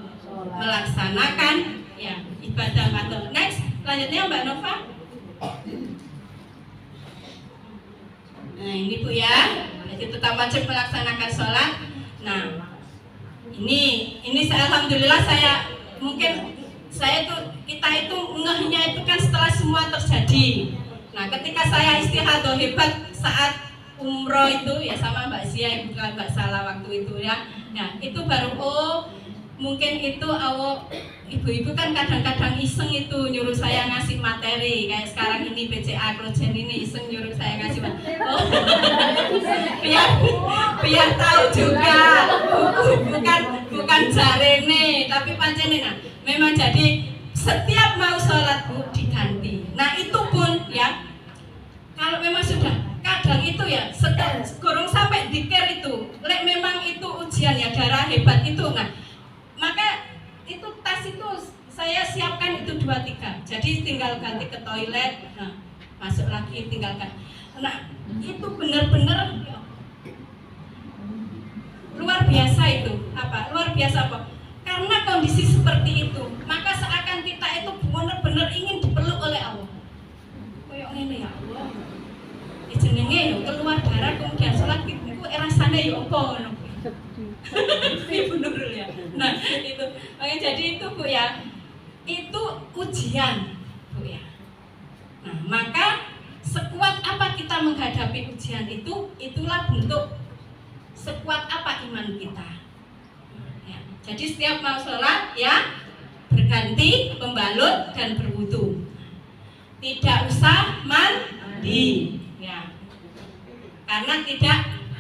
melaksanakan ya ibadah matul. Next, selanjutnya Mbak Nova. Nah, ini Bu ya. Jadi tetap wajib melaksanakan sholat. Nah, ini saya alhamdulillah kita itu ngehnya itu kan setelah semua terjadi. Nah, ketika saya istihadah hebat saat umroh itu ya sama Mbak Zia, bukan Mbak Salah waktu itu ya. Nah, itu baru mungkin itu ibu-ibu kan kadang-kadang iseng itu nyuruh saya ngasih materi kayak sekarang ini BCA Klojen ini iseng nyuruh saya ngasih materi. Biar tahu juga bukan jarene tapi pancene. Nah, memang jadi setiap mau sholat Bu diganti. Nah, itu pun ya kalau memang sudah kadang itu ya gorong sampai dikir itu lek memang itu ujian ya darah hebat itu. Nah, maka itu tas itu saya siapkan itu 2-3. Jadi tinggal ganti ke toilet, nah, masuk lagi tinggalkan. Nah, itu benar-benar luar biasa itu. Apa? Luar biasa apa? Karena kondisi seperti itu, maka seakan kita itu benar-benar ingin dipeluk oleh Allah. Kayak ngene ya Allah. Jenenge yo keluar darah kemudian sholat itu rasane yo apa ngono. Ibu Nurul ya. Nah, itu. Oke, jadi itu Bu ya. Itu ujian Bu ya. Nah, maka sekuat apa kita menghadapi ujian itu, itulah bentuk sekuat apa iman kita. Ya. Jadi setiap mau sholat ya berganti, membalut dan berwudu. Tidak usah mandi. Ya. Karena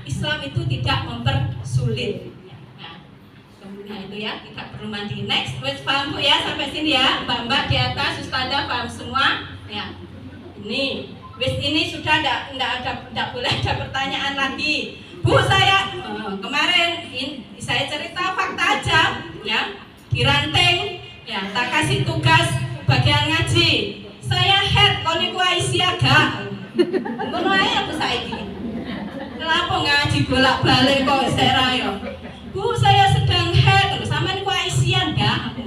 Islam itu tidak mempersulit. Nah, itu ya, tidak perlu mandi. Next, wes paham Bu ya sampai sini ya. Mbak-mbak di atas, Ustazah paham semua? Ya. Ini, wes ini sudah tidak boleh ada pertanyaan lagi. Bu, saya kemarin saya cerita fakta aja ya. Diranting ya, tak kasih tugas bagian ngaji. Saya head kalau niku siaga. Ngono ae aku saiki. Kenapa ngaji bolak-balik kok sera yo? Bu, saya sedang head, sama niku isian enggak?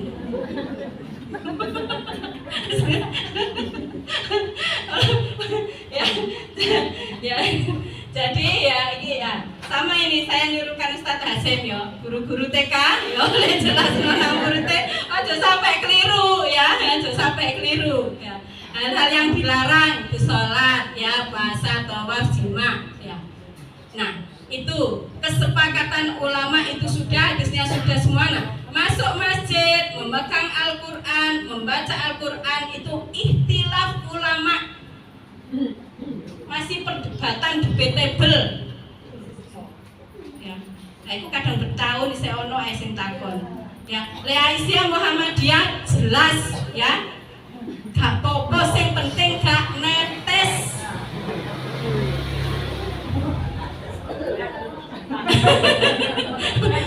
ya, jadi ya ini ya sama ini saya nyuruhkan Ustadz Hasim ya, guru-guru TK ya oleh jelas mana murid aja sampai keliru ya, aja sampai keliru ya. Hal-hal yang dilarang itu sholat ya, puasa, tawaf, jima ya. Nah, itu kesepakatan ulama itu sudah, hadisnya sudah semua. Nah, masuk masjid, memegang Al-Quran, membaca Al-Quran itu ikhtilaf ulama, masih perdebatan debatable ya. Nah, itu kadang bertahun saya ono sing takon ya. Le Aisyah Muhammadiyah jelas ya, gak popo sing penting gak netes.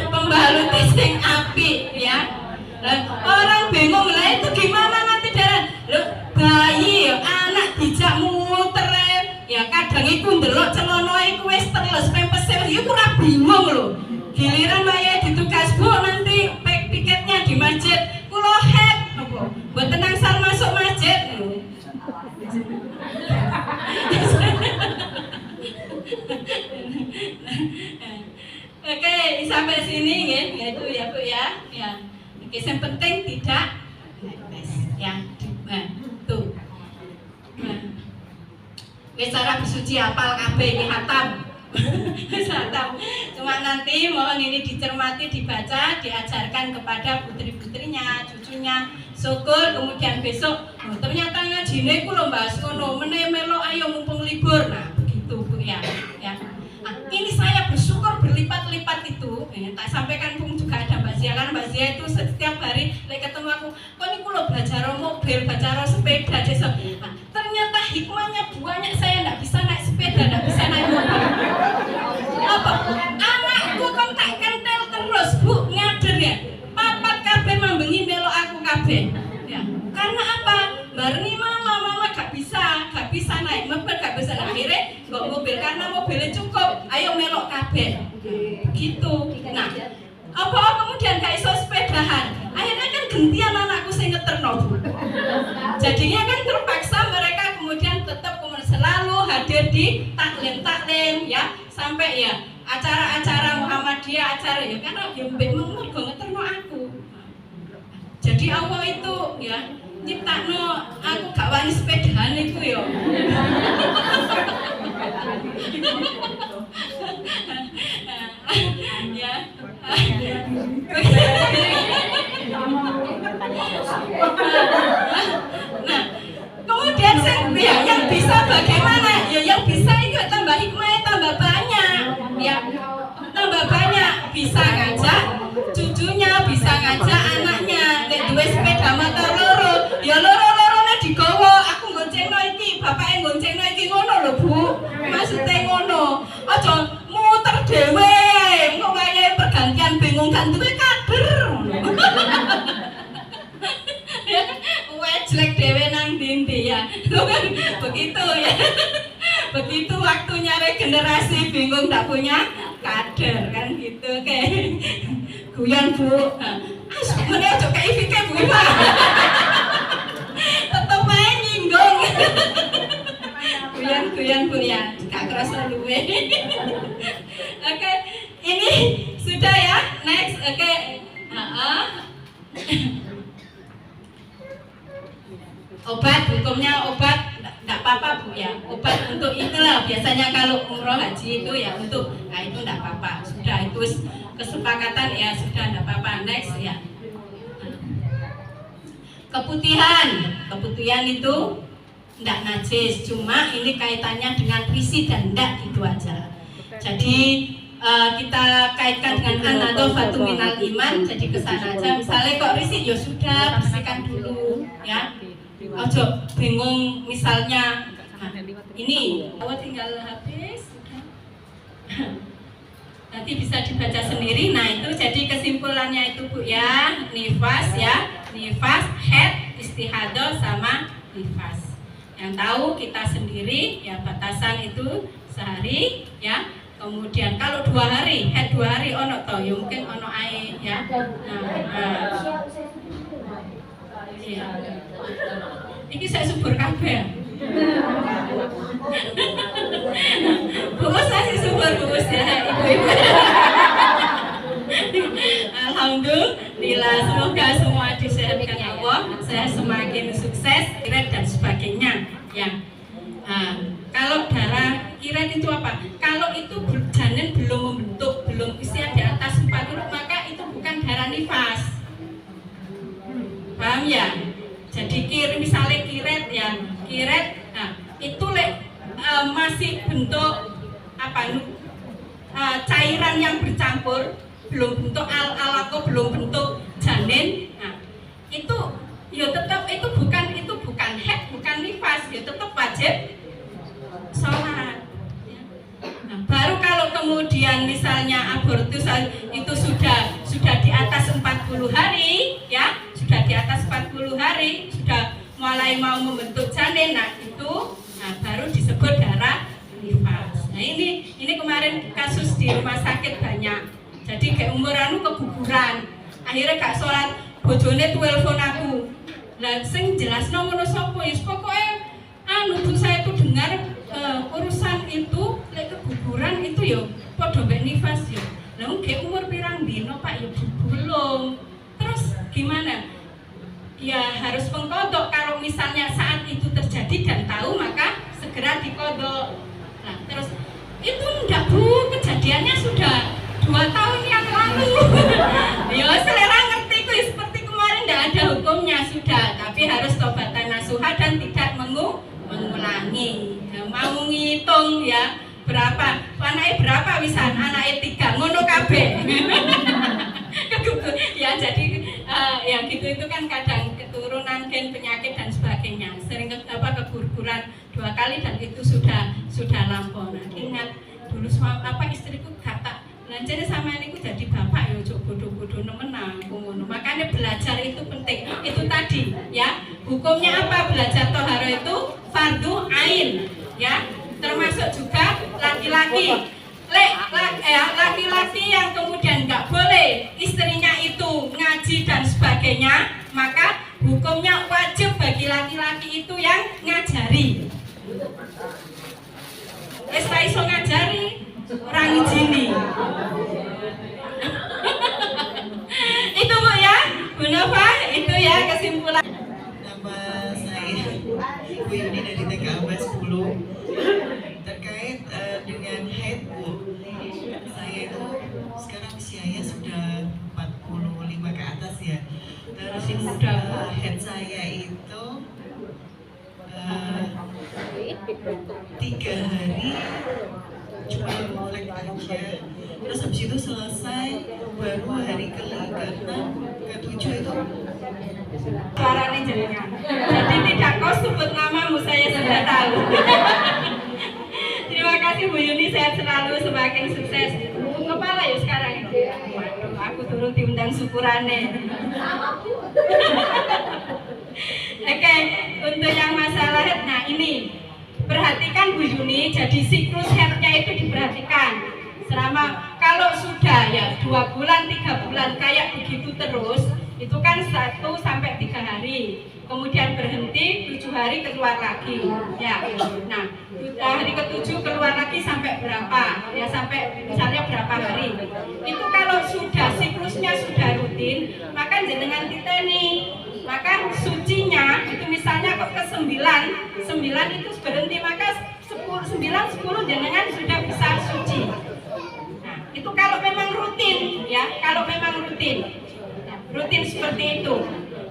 Pembalut sing apik ya. Orang bingung lah itu gimana nanti darah. Loh, bayi anak dijak muter ya kadang iku ndelok celana iku wis terles pempese iku ora bingung lho. Giliran wayahe ditugas Bu nanti piketnya di masjid. Kula head apa? Mboten angsal masuk masjid lho. Oke, sampai sini ya, itu ya Bu ya. Ya. Oke, yang penting tidak netes ya. Nah, tuh. Nah. Wis cara bersuci hafal kabeh iki hatam. Wis hatam. Cuma nanti mohon ini dicermati, dibaca, diajarkan kepada putri-putrinya, cucunya. Syukur kemudian besok ternyata ngajine ku lho Mbak ngono, meneh melo ayo mumpung libur. Nah, begitu Bu ya. Ya. Nah, ini saya bersyukur berlipat-lipat itu. Tak sampaikan pun juga ada Mbak Zia, kan Mbak Zia itu setiap hari lek ketemu aku, kok niku lho belajar mobil, belajar sepeda desa. Nah, ternyata hikmahnya banyak, saya enggak bisa naik sepeda, enggak bisa naik mobil. Apa? Anakku kan tak kentel terus, Bu, ngader ya. Papat kabeh mambengi melok aku kabeh. Ya. Karena apa? Barengi mama gak bisa naik mobil, gak bisa naik. Akhirnya nggak mobil karena mobilnya cukup. Ayo melok kabeh. Gitu. Nah, apa kemudian gak iso sepedahan. Akhirnya kan gentian anakku sing ngeterno. Jadinya kan terpaksa mereka kemudian tetap selalu hadir di taklim ya, sampai ya acara-acara Muhammadiyah, acara ya karena yo mbek mergo ngeterno aku. Jadi Allah itu ya nyiptakno aku gak wani sepedahan itu yo. Ya. Nah, kemudian ya, yang bisa bagaimana? Ya yang bisa itu tambah hikmahnya tambah banyak. Ya, tambah banyak, bisa ngajak cucunya, bisa ngajak anaknya. Nek duwe sepeda motor loro, ya loro-lorone digowo. Aku goncengno iki, bapake goncengno iki ngono lho, Bu. Maksude ngono. Aja muter dhewe. Engko wayahe pergantian bingung kan duwe kader. Jelek dewe nang ndi ya. Begitu ya. Begitu waktunya regenerasi bingung tak punya kader kan gitu kayak guyon Bu. Sebenarnya aja kayak fikih Bu. Tetep ae nyinggung. Guyon Bu ya. Gak kerasa luwe. Oke, ini sudah ya. Next. Oke. Obat, hukumnya obat enggak apa-apa Bu ya. Obat untuk itulah biasanya kalau umroh haji itu ya untuk, nah itu enggak apa-apa. Sudah itu kesepakatan ya, sudah enggak apa-apa. Next ya. Keputihan itu enggak najis, cuma ini kaitannya dengan risi dan enggak gitu aja. Jadi kita kaitkan dengan an-nadhafatu minal iman, jadi kesana aja. Misalnya kok risi ya sudah bersihkan dulu ya. Ojo bingung misalnya ini tinggal habis nanti bisa dibaca sendiri. Nah itu jadi kesimpulannya itu Bu ya, nifas ya, nifas, haid, istihadah sama nifas. Yang tahu kita sendiri ya, batasan itu sehari ya. Kemudian kalau 2 hari, haid 2 hari ono to, ya mungkin ono ae ya. Iya. Ini saya subur kabeh. Bumus masih subur bumus ya, ibu-ibu. Alhamdulillah, semoga semua disehatkan Allah, saya semakin sukses, kirat dan sebagainya. Ya. Kalau darah kirat itu apa? Kalau itu janin belum membentuk, belum usia di atas 40, maka itu bukan darah nifas. Paham ya? Jadi misalnya kiret ya, nah itu masih bentuk apa? Cairan yang bercampur, belum bentuk alaqah, belum bentuk janin. Nah itu ya tetap itu bukan haid, bukan nifas, ya tetap wajib sholat. Nah, baru kalau kemudian misalnya abortus itu sudah di atas 40 hari ya, sudah di atas 40 hari, sudah mulai mau membentuk janin, nah itu baru disebut darah nifas. Nah ini kemarin kasus di rumah sakit banyak. Jadi kayak umuranku keguguran, akhirnya gak sholat, bojone telepon aku. Lah sing jelasno ngono sapa ya, pokoke Bu saya itu dengar urusan itu lek keguguran itu ya padha mbek nifas ya. Lah ke umur pirang dino Pak? Ya belum. Terus gimana? Ya harus mengkodok. Kalau misalnya saat itu terjadi dan tahu maka segera dikodok. Nah terus itu enggak Bu, kejadiannya sudah 2 tahun yang lalu. Ya selera ngerti ku seperti kemarin enggak ada hukumnya sudah, tapi harus tobatan nasuha dan tidak mengulangi. Nah, mau ngitung ya berapa? Anaknya berapa wisan? Anaknya 3, ngono kabeh. Ya jadi ya gitu itu kan kadang keturunan gen penyakit dan sebagainya. Sering keguguran 2 kali dan itu sudah lampau. Nah, ingat dulu istriku kata belajar sama ini jadi bapak ya ojo bodoh-bodoh nemenan ngono. Makanya belajar itu penting. Itu tadi ya. Hukumnya apa? Belajar toharo itu fardu ain ya. Termasuk juga laki-laki. Laki-laki yang kemudian nggak boleh istrinya itu ngaji dan sebagainya, maka hukumnya wajib bagi laki-laki itu yang ngajari. Wis ra iso ngajari, ora ngijini. Itu Bu ya, Bu Nova, itu ya kesimpulan. Nama saya Bu Yuni dari TKA 10 terkait dengan haid Bu. Saya itu sekarang usianya sudah 45 ke atas ya. Terus haid saya itu 3 hari cuma refleks aja. Terus habis itu selesai baru hari ke-6 ke-7 itu Suaranya jenengan. Jadi tidak kau sebut namamu, saya sudah tahu. Terima kasih Bu Yuni, sehat selalu, semakin sukses. Kepala ya sekarang ini. Waduh, aku turun diundang syukurannya. Oke, untuk yang masalah head, nah ini perhatikan Bu Yuni, jadi siklus headnya itu diperhatikan. Selama kalau sudah ya 2 bulan, 3 bulan kayak begitu terus, itu kan 1 sampai 3 hari, kemudian berhenti 7 hari keluar lagi ya. Nah hari ke-7 keluar lagi sampai berapa ya, sampai misalnya berapa hari. Itu kalau sudah siklusnya sudah rutin, maka jenengan titeni, maka sucinya itu misalnya kok ke 9 itu berhenti, maka 9-10 jenengan sudah bisa suci. Nah itu kalau memang rutin ya, kalau memang rutin seperti itu.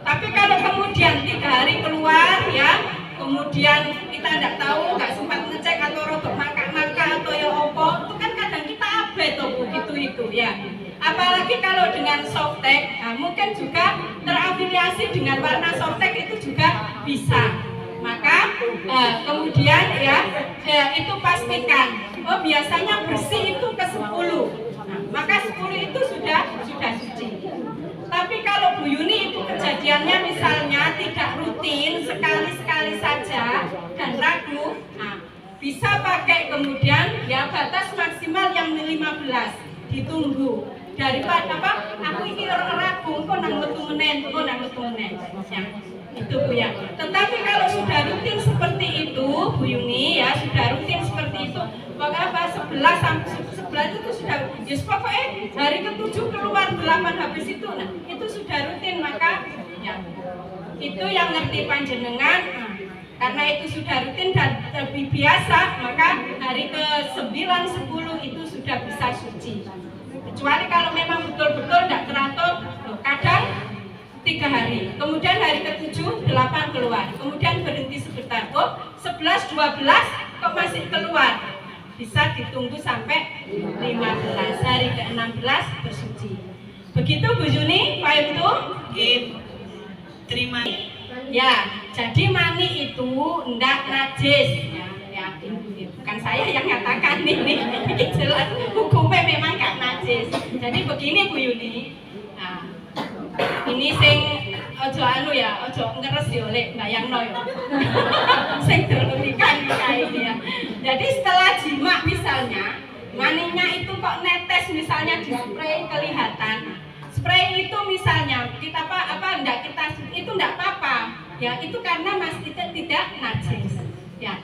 Tapi kalau kemudian 3 hari keluar ya, kemudian kita tidak tahu, nggak sempat ngecek atau rotok maka atau ya opo, itu kan kadang kita abe tuh begitu itu ya. Apalagi kalau dengan softtek, nah, mungkin juga terafiliasi dengan warna softtek itu juga bisa. Maka kemudian ya itu pastikan, oh biasanya bersih itu ke 10, nah, maka 10 itu sudah suci. Tapi kalau Bu Yuni itu kejadiannya misalnya tidak rutin, sekali-sekali saja dan ragu, nah, bisa pakai kemudian ya batas maksimal yang 15, ditunggu. Daripada aku ini ragu, kok nang metu menen. Ya, itu Bu ya. Tetapi kalau sudah rutin seperti itu, Bu Yuni ya, sudah rutin seperti itu, maka 11 itu sudah, ya pokoknya hari ke-7 keluar 8 habis itu, nah itu sudah rutin, maka ya, itu yang ngerti panjenengan. Nah, karena itu sudah rutin dan lebih biasa, maka hari ke-9, 10 itu sudah bisa suci. Kecuali kalau memang betul-betul tidak teratur, kadang 3 hari, kemudian hari ke-7, 8 keluar, kemudian berhenti sebentar, 11, 12 kok masih keluar, bisa ditunggu sampai 15, hari ke-16 bersuci. Begitu Bu Yuni, Pak Ibtu? terima. Ya, jadi mani itu ndak najis. Ya, bukan saya yang nyatakan ini jelas hukumnya memang gak najis. Jadi begini Bu Yuni. Nah, ini sing ojo ya, ojo ngeres yo lek bayangno yo. Sing dolulikan kae ya. Jadi setelah jima misalnya, maninya itu kok netes misalnya di spray kelihatan. Spray itu misalnya kita enggak kita itu enggak apa-apa. Ya, itu karena masih tidak najis. Ya.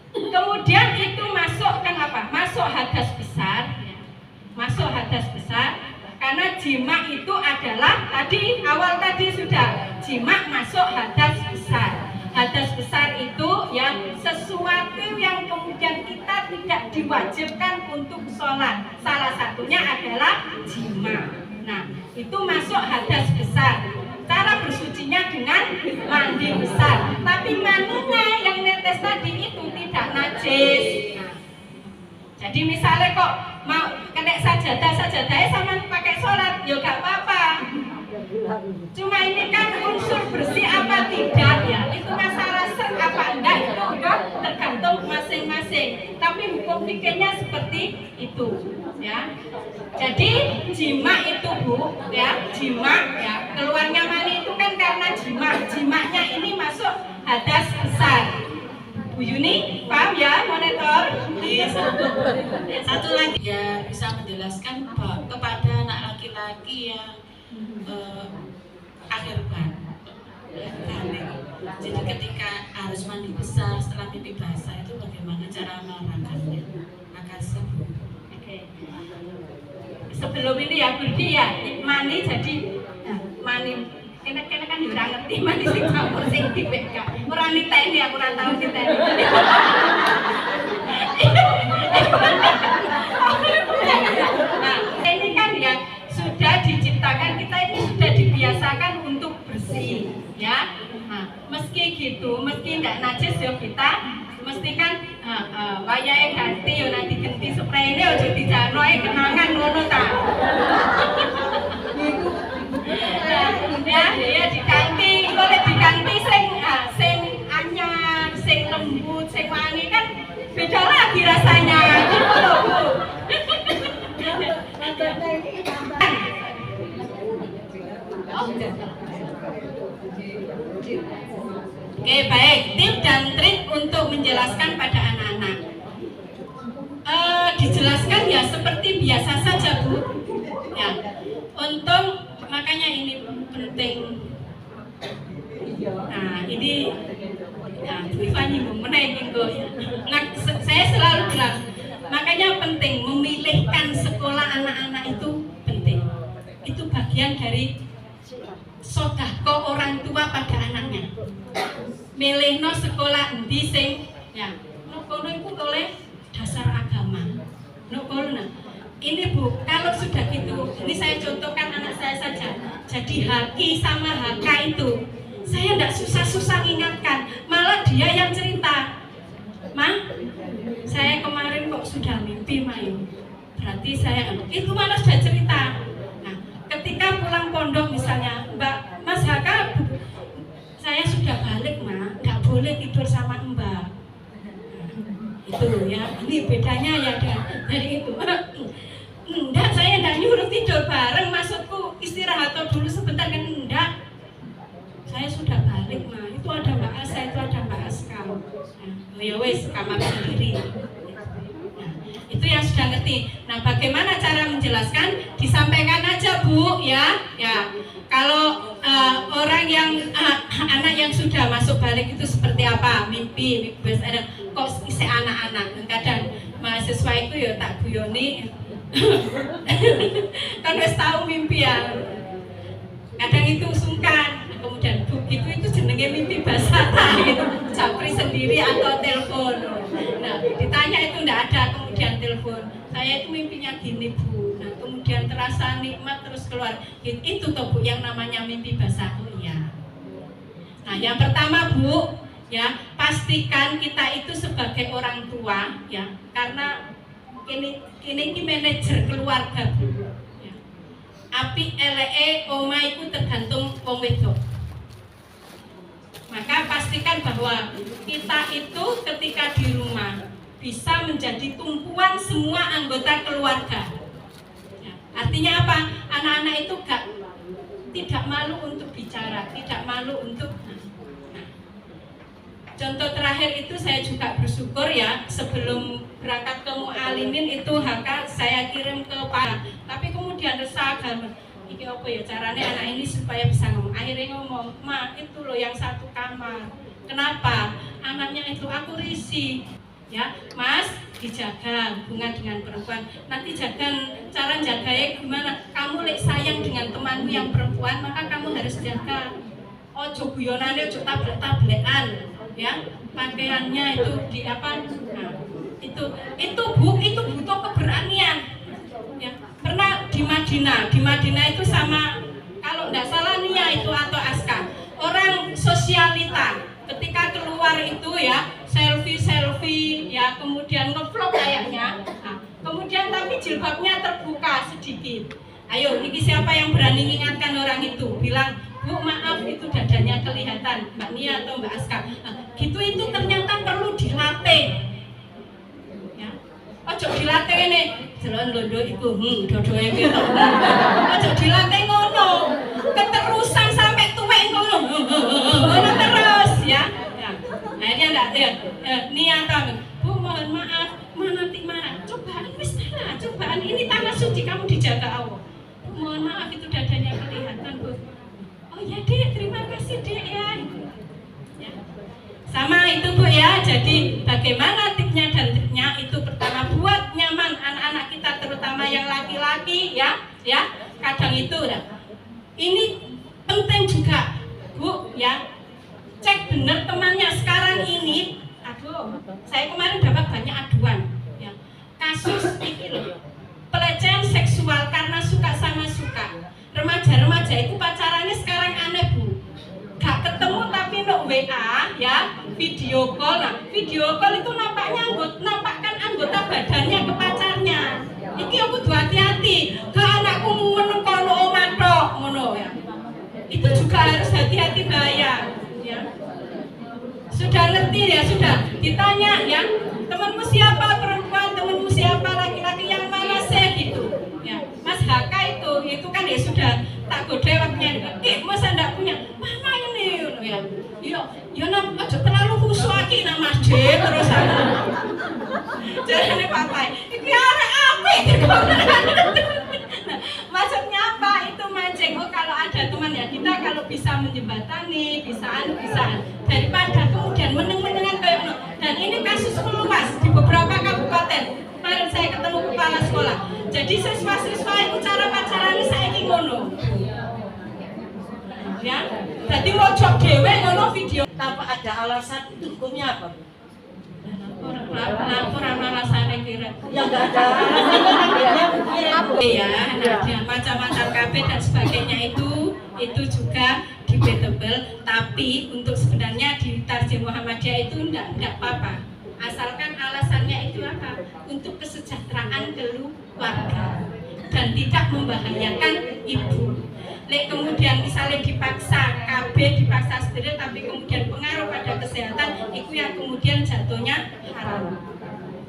Kemudian itu masuk kan apa? Masuk hadas besar ya. Masuk hadas hadas besar? Karena jima itu adalah awal tadi sudah jima masuk hadas besar. Hadas besar itu yang sesuatu yang kemudian kita tidak diwajibkan untuk sholat. Salah satunya adalah jima. Nah, itu masuk hadas besar. Cara bersucinya dengan mandi besar. Tapi mandinya yang netes tadi itu tidak najis. Nah, jadi misalnya kok mau kena sajadahnya sama pakai sholat, ya gak apa-apa. Cuma ini kan unsur bersih apa tidak ya, itu masalah apa enggak itu udah tergantung masing-masing. Tapi hukum fikihnya seperti itu ya. Jadi jima itu Bu ya, jima ya, keluarnya mani itu kan karena jimanya ini masuk hadas besar. Bu Yuni, paham ya monitor? Satu lagi ya, bisa menjelaskan kepada anak laki-laki yang akhir bulan. Jadi ketika harus mandi besar setelah mimpi basah itu bagaimana cara menerapkannya? Makasih Bu. Oke. Sebelum ini ya berarti ya mani jadi mani kena kan ora ngerti mani sing campur sing dipek. Ora niteni aku ora tau niteni. Nah, ini kan ya sudah diciptakan, kita ini sudah dibiasakan untuk bersih ya. Nah, meski gitu, meski tidak najis ya kita mesti kan wayahe ganti ya nanti ganti sprayne aja dijanoe kenangan ngono ta. Ya diganti, boleh diganti sing anyar, sing lembut, sing wangi kan beda lagi rasanya gitu loh Bu. Oke baik, tip dan trik untuk menjelaskan pada anak-anak. Dijelaskan ya seperti biasa saja Bu. Ya, untuk makanya ini penting. Nah ini, ya Bu Ifani menaiki kok. Nah, saya selalu bilang, makanya penting memilihkan sekolah anak-anak itu penting. Itu bagian dari sodako orang tua pada anaknya. Milihno sekolah endi sing ya kono iku oleh dasar agama. Kono. Ini Bu, kalau sudah gitu, ini saya contohkan anak saya saja. Jadi Haki sama Haka itu, saya tidak susah-susah ingatkan, malah dia yang cerita. Ma, saya kemarin kok sudah mimpi Mayu. Berarti saya itu malah sudah cerita. Nah, ketika pulang pondok misalnya, Mas Haka, saya sudah balik Ma, nggak boleh tidur sama Mbak. Itu ya, ini bedanya ya dari itu. Enggak, saya enggak nyuruh tidur bareng, maksudku istirahat dulu sebentar kan enggak. Saya sudah balik Ma, itu ada Mbak Asa, itu ada Mbak Askam. Nah, ya wes kamar sendiri. Nah, itu yang sudah ngerti. Nah, bagaimana cara menjelaskan? Disampaikan aja Bu ya. Ya, kalau orang yang anak yang sudah masuk balik itu seperti apa? Mimpi ada kok isi anak-anak. Kadang mahasiswa itu ya tak guyoni. Kan wis tahu mimpi ya. Kadang itu sungkan. Kemudian begitu itu jenenge mimpi basah gitu. Japri sendiri atau telepon. Nah, ditanya itu enggak ada, kemudian telepon. Saya itu mimpinya gini Bu. Nah, kemudian terasa nikmat terus keluar. Itu toh Bu yang namanya mimpi basah. Oh iya. Nah, yang pertama Bu, ya, pastikan kita itu sebagai orang tua ya, karena ini manajer keluarga Bu. Ya. Api eleke omah itu tergantung wong wedok. Maka pastikan bahwa kita itu ketika di rumah bisa menjadi tumpuan semua anggota keluarga. Ya. Artinya apa? Anak-anak itu tidak malu untuk bicara, tidak malu untuk. Contoh terakhir itu saya juga bersyukur ya, sebelum berangkat ke Mu'alimin itu HK saya kirim ke Pak. Tapi kemudian resah iki apa ya caranya anak ini supaya bisa ngomong. Akhirnya ngomong, Ma itu loh yang satu kamar. Kenapa? Anaknya itu aku risih. Ya, Mas, dijaga hubungan dengan perempuan. Nanti cara jaganya gimana? Kamu lek sayang dengan temanmu yang perempuan, maka kamu harus jaga. Ojo guyonane, ojo tablek-tablekan, ya. Pakaiannya itu di apa? Nah, itu butuh keberanian. Ya. Pernah di Madinah itu sama, kalau nggak salah Nia itu atau Aska, orang sosialita ketika keluar itu ya selfie ya, kemudian ngevlog kayaknya. Nah, kemudian tapi jilbabnya terbuka sedikit. Ayo, ini siapa yang berani mengingatkan orang itu? Bilang, Bu maaf itu dadanya kelihatan, Mbak Nia atau Mbak Aska. Nah, gitu itu ternyata perlu dilatih. Ya. Ojo dilatih ini, jalan londo itu, dodoe gitu. Ojo dilatih ngono, keterusan sampai tuwek ngono terus ya. Akhirnya enggak ya, Nia tahu, Bu mohon maaf, nanti marah. Cobaan wis lah, cobaan ini tanah suci, kamu dijaga Allah. Bu mohon maaf itu dadanya kelihatan, Bu. Oh ya Dek, terima kasih Dek ya. Sama itu Bu ya, jadi bagaimana tipnya dan triknya itu pertama buat nyaman anak-anak kita terutama yang laki-laki ya, kadang itu ini penting juga Bu ya, cek benar temannya sekarang ini. Aduh, saya kemarin dapat banyak aduan ya, kasus ini loh, pelecehan seksual karena suka sama suka. Remaja-remaja itu pacarannya sekarang aneh Bu, gak ketemu tapi no WA ya, video call. Nah, video call itu nampakkan anggota badannya ke pacarnya. Iki aku kudu hati-hati, gak anakku menengkono omah tok ngono ya. Itu juga harus hati-hati bahaya ya. Sudah ngerti ya, sudah ditanya ya, temanmu siapa perempuan, temanmu siapa laki-laki, yang mana sih gitu ya. Mas Haka itu kan ya sudah tak gode waktunya. Masa enggak punya mana ini ya. Yo aja terlalu khusyuk nama Mas D terus aku. Jarane papai. Iki arek apik. Maksudnya apa? Itu mancing. Oh, kalau ada teman ya kita kalau bisa menjembatani, bisa daripada kemudian meneng-menengan kayak ngono. Dan ini kasus meluas di beberapa kabupaten. Kemarin saya ketemu kepala sekolah. Jadi siswa-siswa itu cara pacaran saiki ngono. Ya. Jadi mau job dhewe ngono video. Tanpa ada alasan itu hukumnya apa? Laporan alasannya kira. Ya nggak ada alasan. Ya, nah, macam-macam KB dan sebagainya itu juga debatable. Tapi untuk sebenarnya di Tarjih Muhammadiyah itu enggak apa-apa. Asalkan alasannya itu apa? Untuk kesejahteraan keluarga dan tidak membahayakan ibu. Lek kemudian misalnya dipaksa KB, dipaksa steril tapi kemudian pengaruh pada kesehatan, itu yang kemudian jatuhnya haram.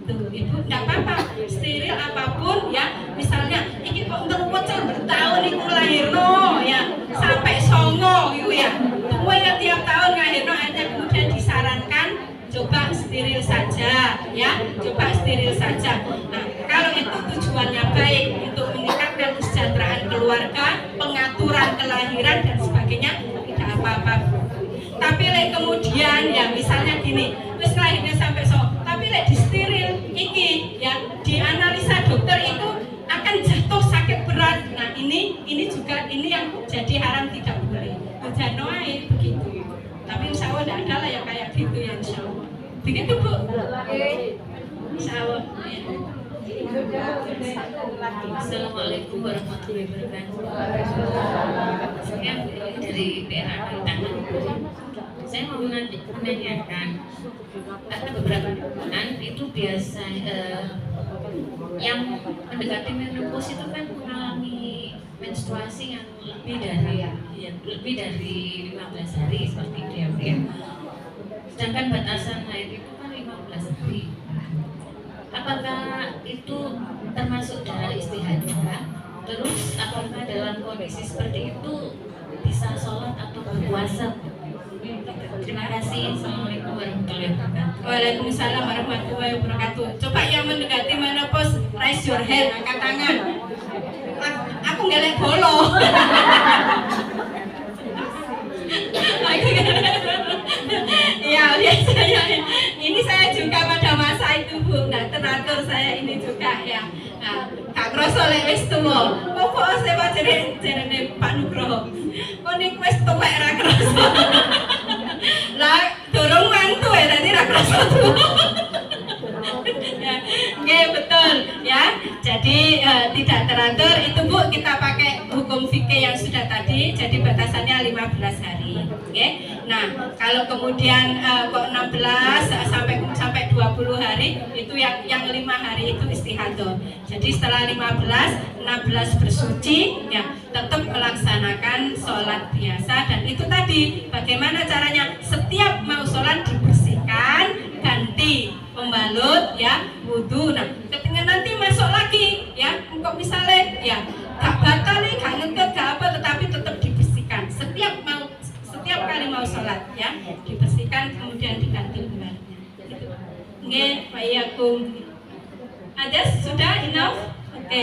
Tuh, ibu enggak apa-apa, steril apapun ya. Misalnya ini kok terwecel bertahun itu lahirno ya, sampai songo itu ya. Pokoknya tiap tahun lahirno ada kemudian disarankan coba steril saja ya, coba steril saja. Nah, kalau itu tujuannya baik untuk meningkatkan kesejahteraan keluarga, pengaturan kelahiran dan sebagainya, tidak apa-apa. Tapi lek kemudian ya misalnya gini, terus lahirnya sampai tapi lek di steril iki ya, dianalisa dokter itu akan jatuh sakit berat. Nah, ini juga yang jadi haram, tidak boleh. Jangan noai begitu. Tapi insya Allah tidak ada lah yang kayak gitu ya, insya Allah. Begitu Bu. Insya Allah. Ya. Assalamualaikum warahmatullahi wabarakatuh. Saya dari PRA Tangan. Saya mau menanyakan, ada beberapa teman itu biasa yang mendekati menopause itu kan mengalami menstruasi yang lebih dari 15 hari seperti itu ya, ya. Sedangkan batasan haid itu kan 15 hari. Apakah itu termasuk darah istihadah? Terus apakah dalam kondisi seperti itu bisa sholat atau berpuasa? Terima kasih. Assalamualaikum warahmatullahi wabarakatuh. Waalaikumsalam warahmatullahi wabarakatuh. Coba yang mendekati menopause, raise your hand, angkat tangan. Aku ngelek bolo. Ya, biasanya ini saya juga pada masa itu Bu. Nah, teratur saya ini juga ya. Nah, gak kroso lek wis tuwa. Apa sewa jenenge Pak Nugroho. Kok nek wis tuwek ra kroso. Lah dorong mantu ya tadi ra kroso tuwa. Ya, oke, betul ya. Jadi tidak teratur itu Bu, kita pakai hukum fikih yang sudah tadi. Jadi batasannya 15 hari. Oke. Nah, kalau kemudian kok 16 sampai 20 hari itu yang 5 hari itu istihadah. Jadi setelah 16 bersuci ya, tetap melaksanakan sholat biasa. Dan itu tadi bagaimana caranya, setiap mau sholat dibersihkan, ganti pembalut ya, wudhu. Nah, ketika nanti masuk lagi ya, kok misalnya ya gak batal nih, gak ngentut, gak apa, tetapi tetap dibersihkan setiap kali mau sholat ya, dibersihkan kemudian diganti pembalutnya. Gitu. Oke, Pak Yakum. Ada sudah enough? Oke.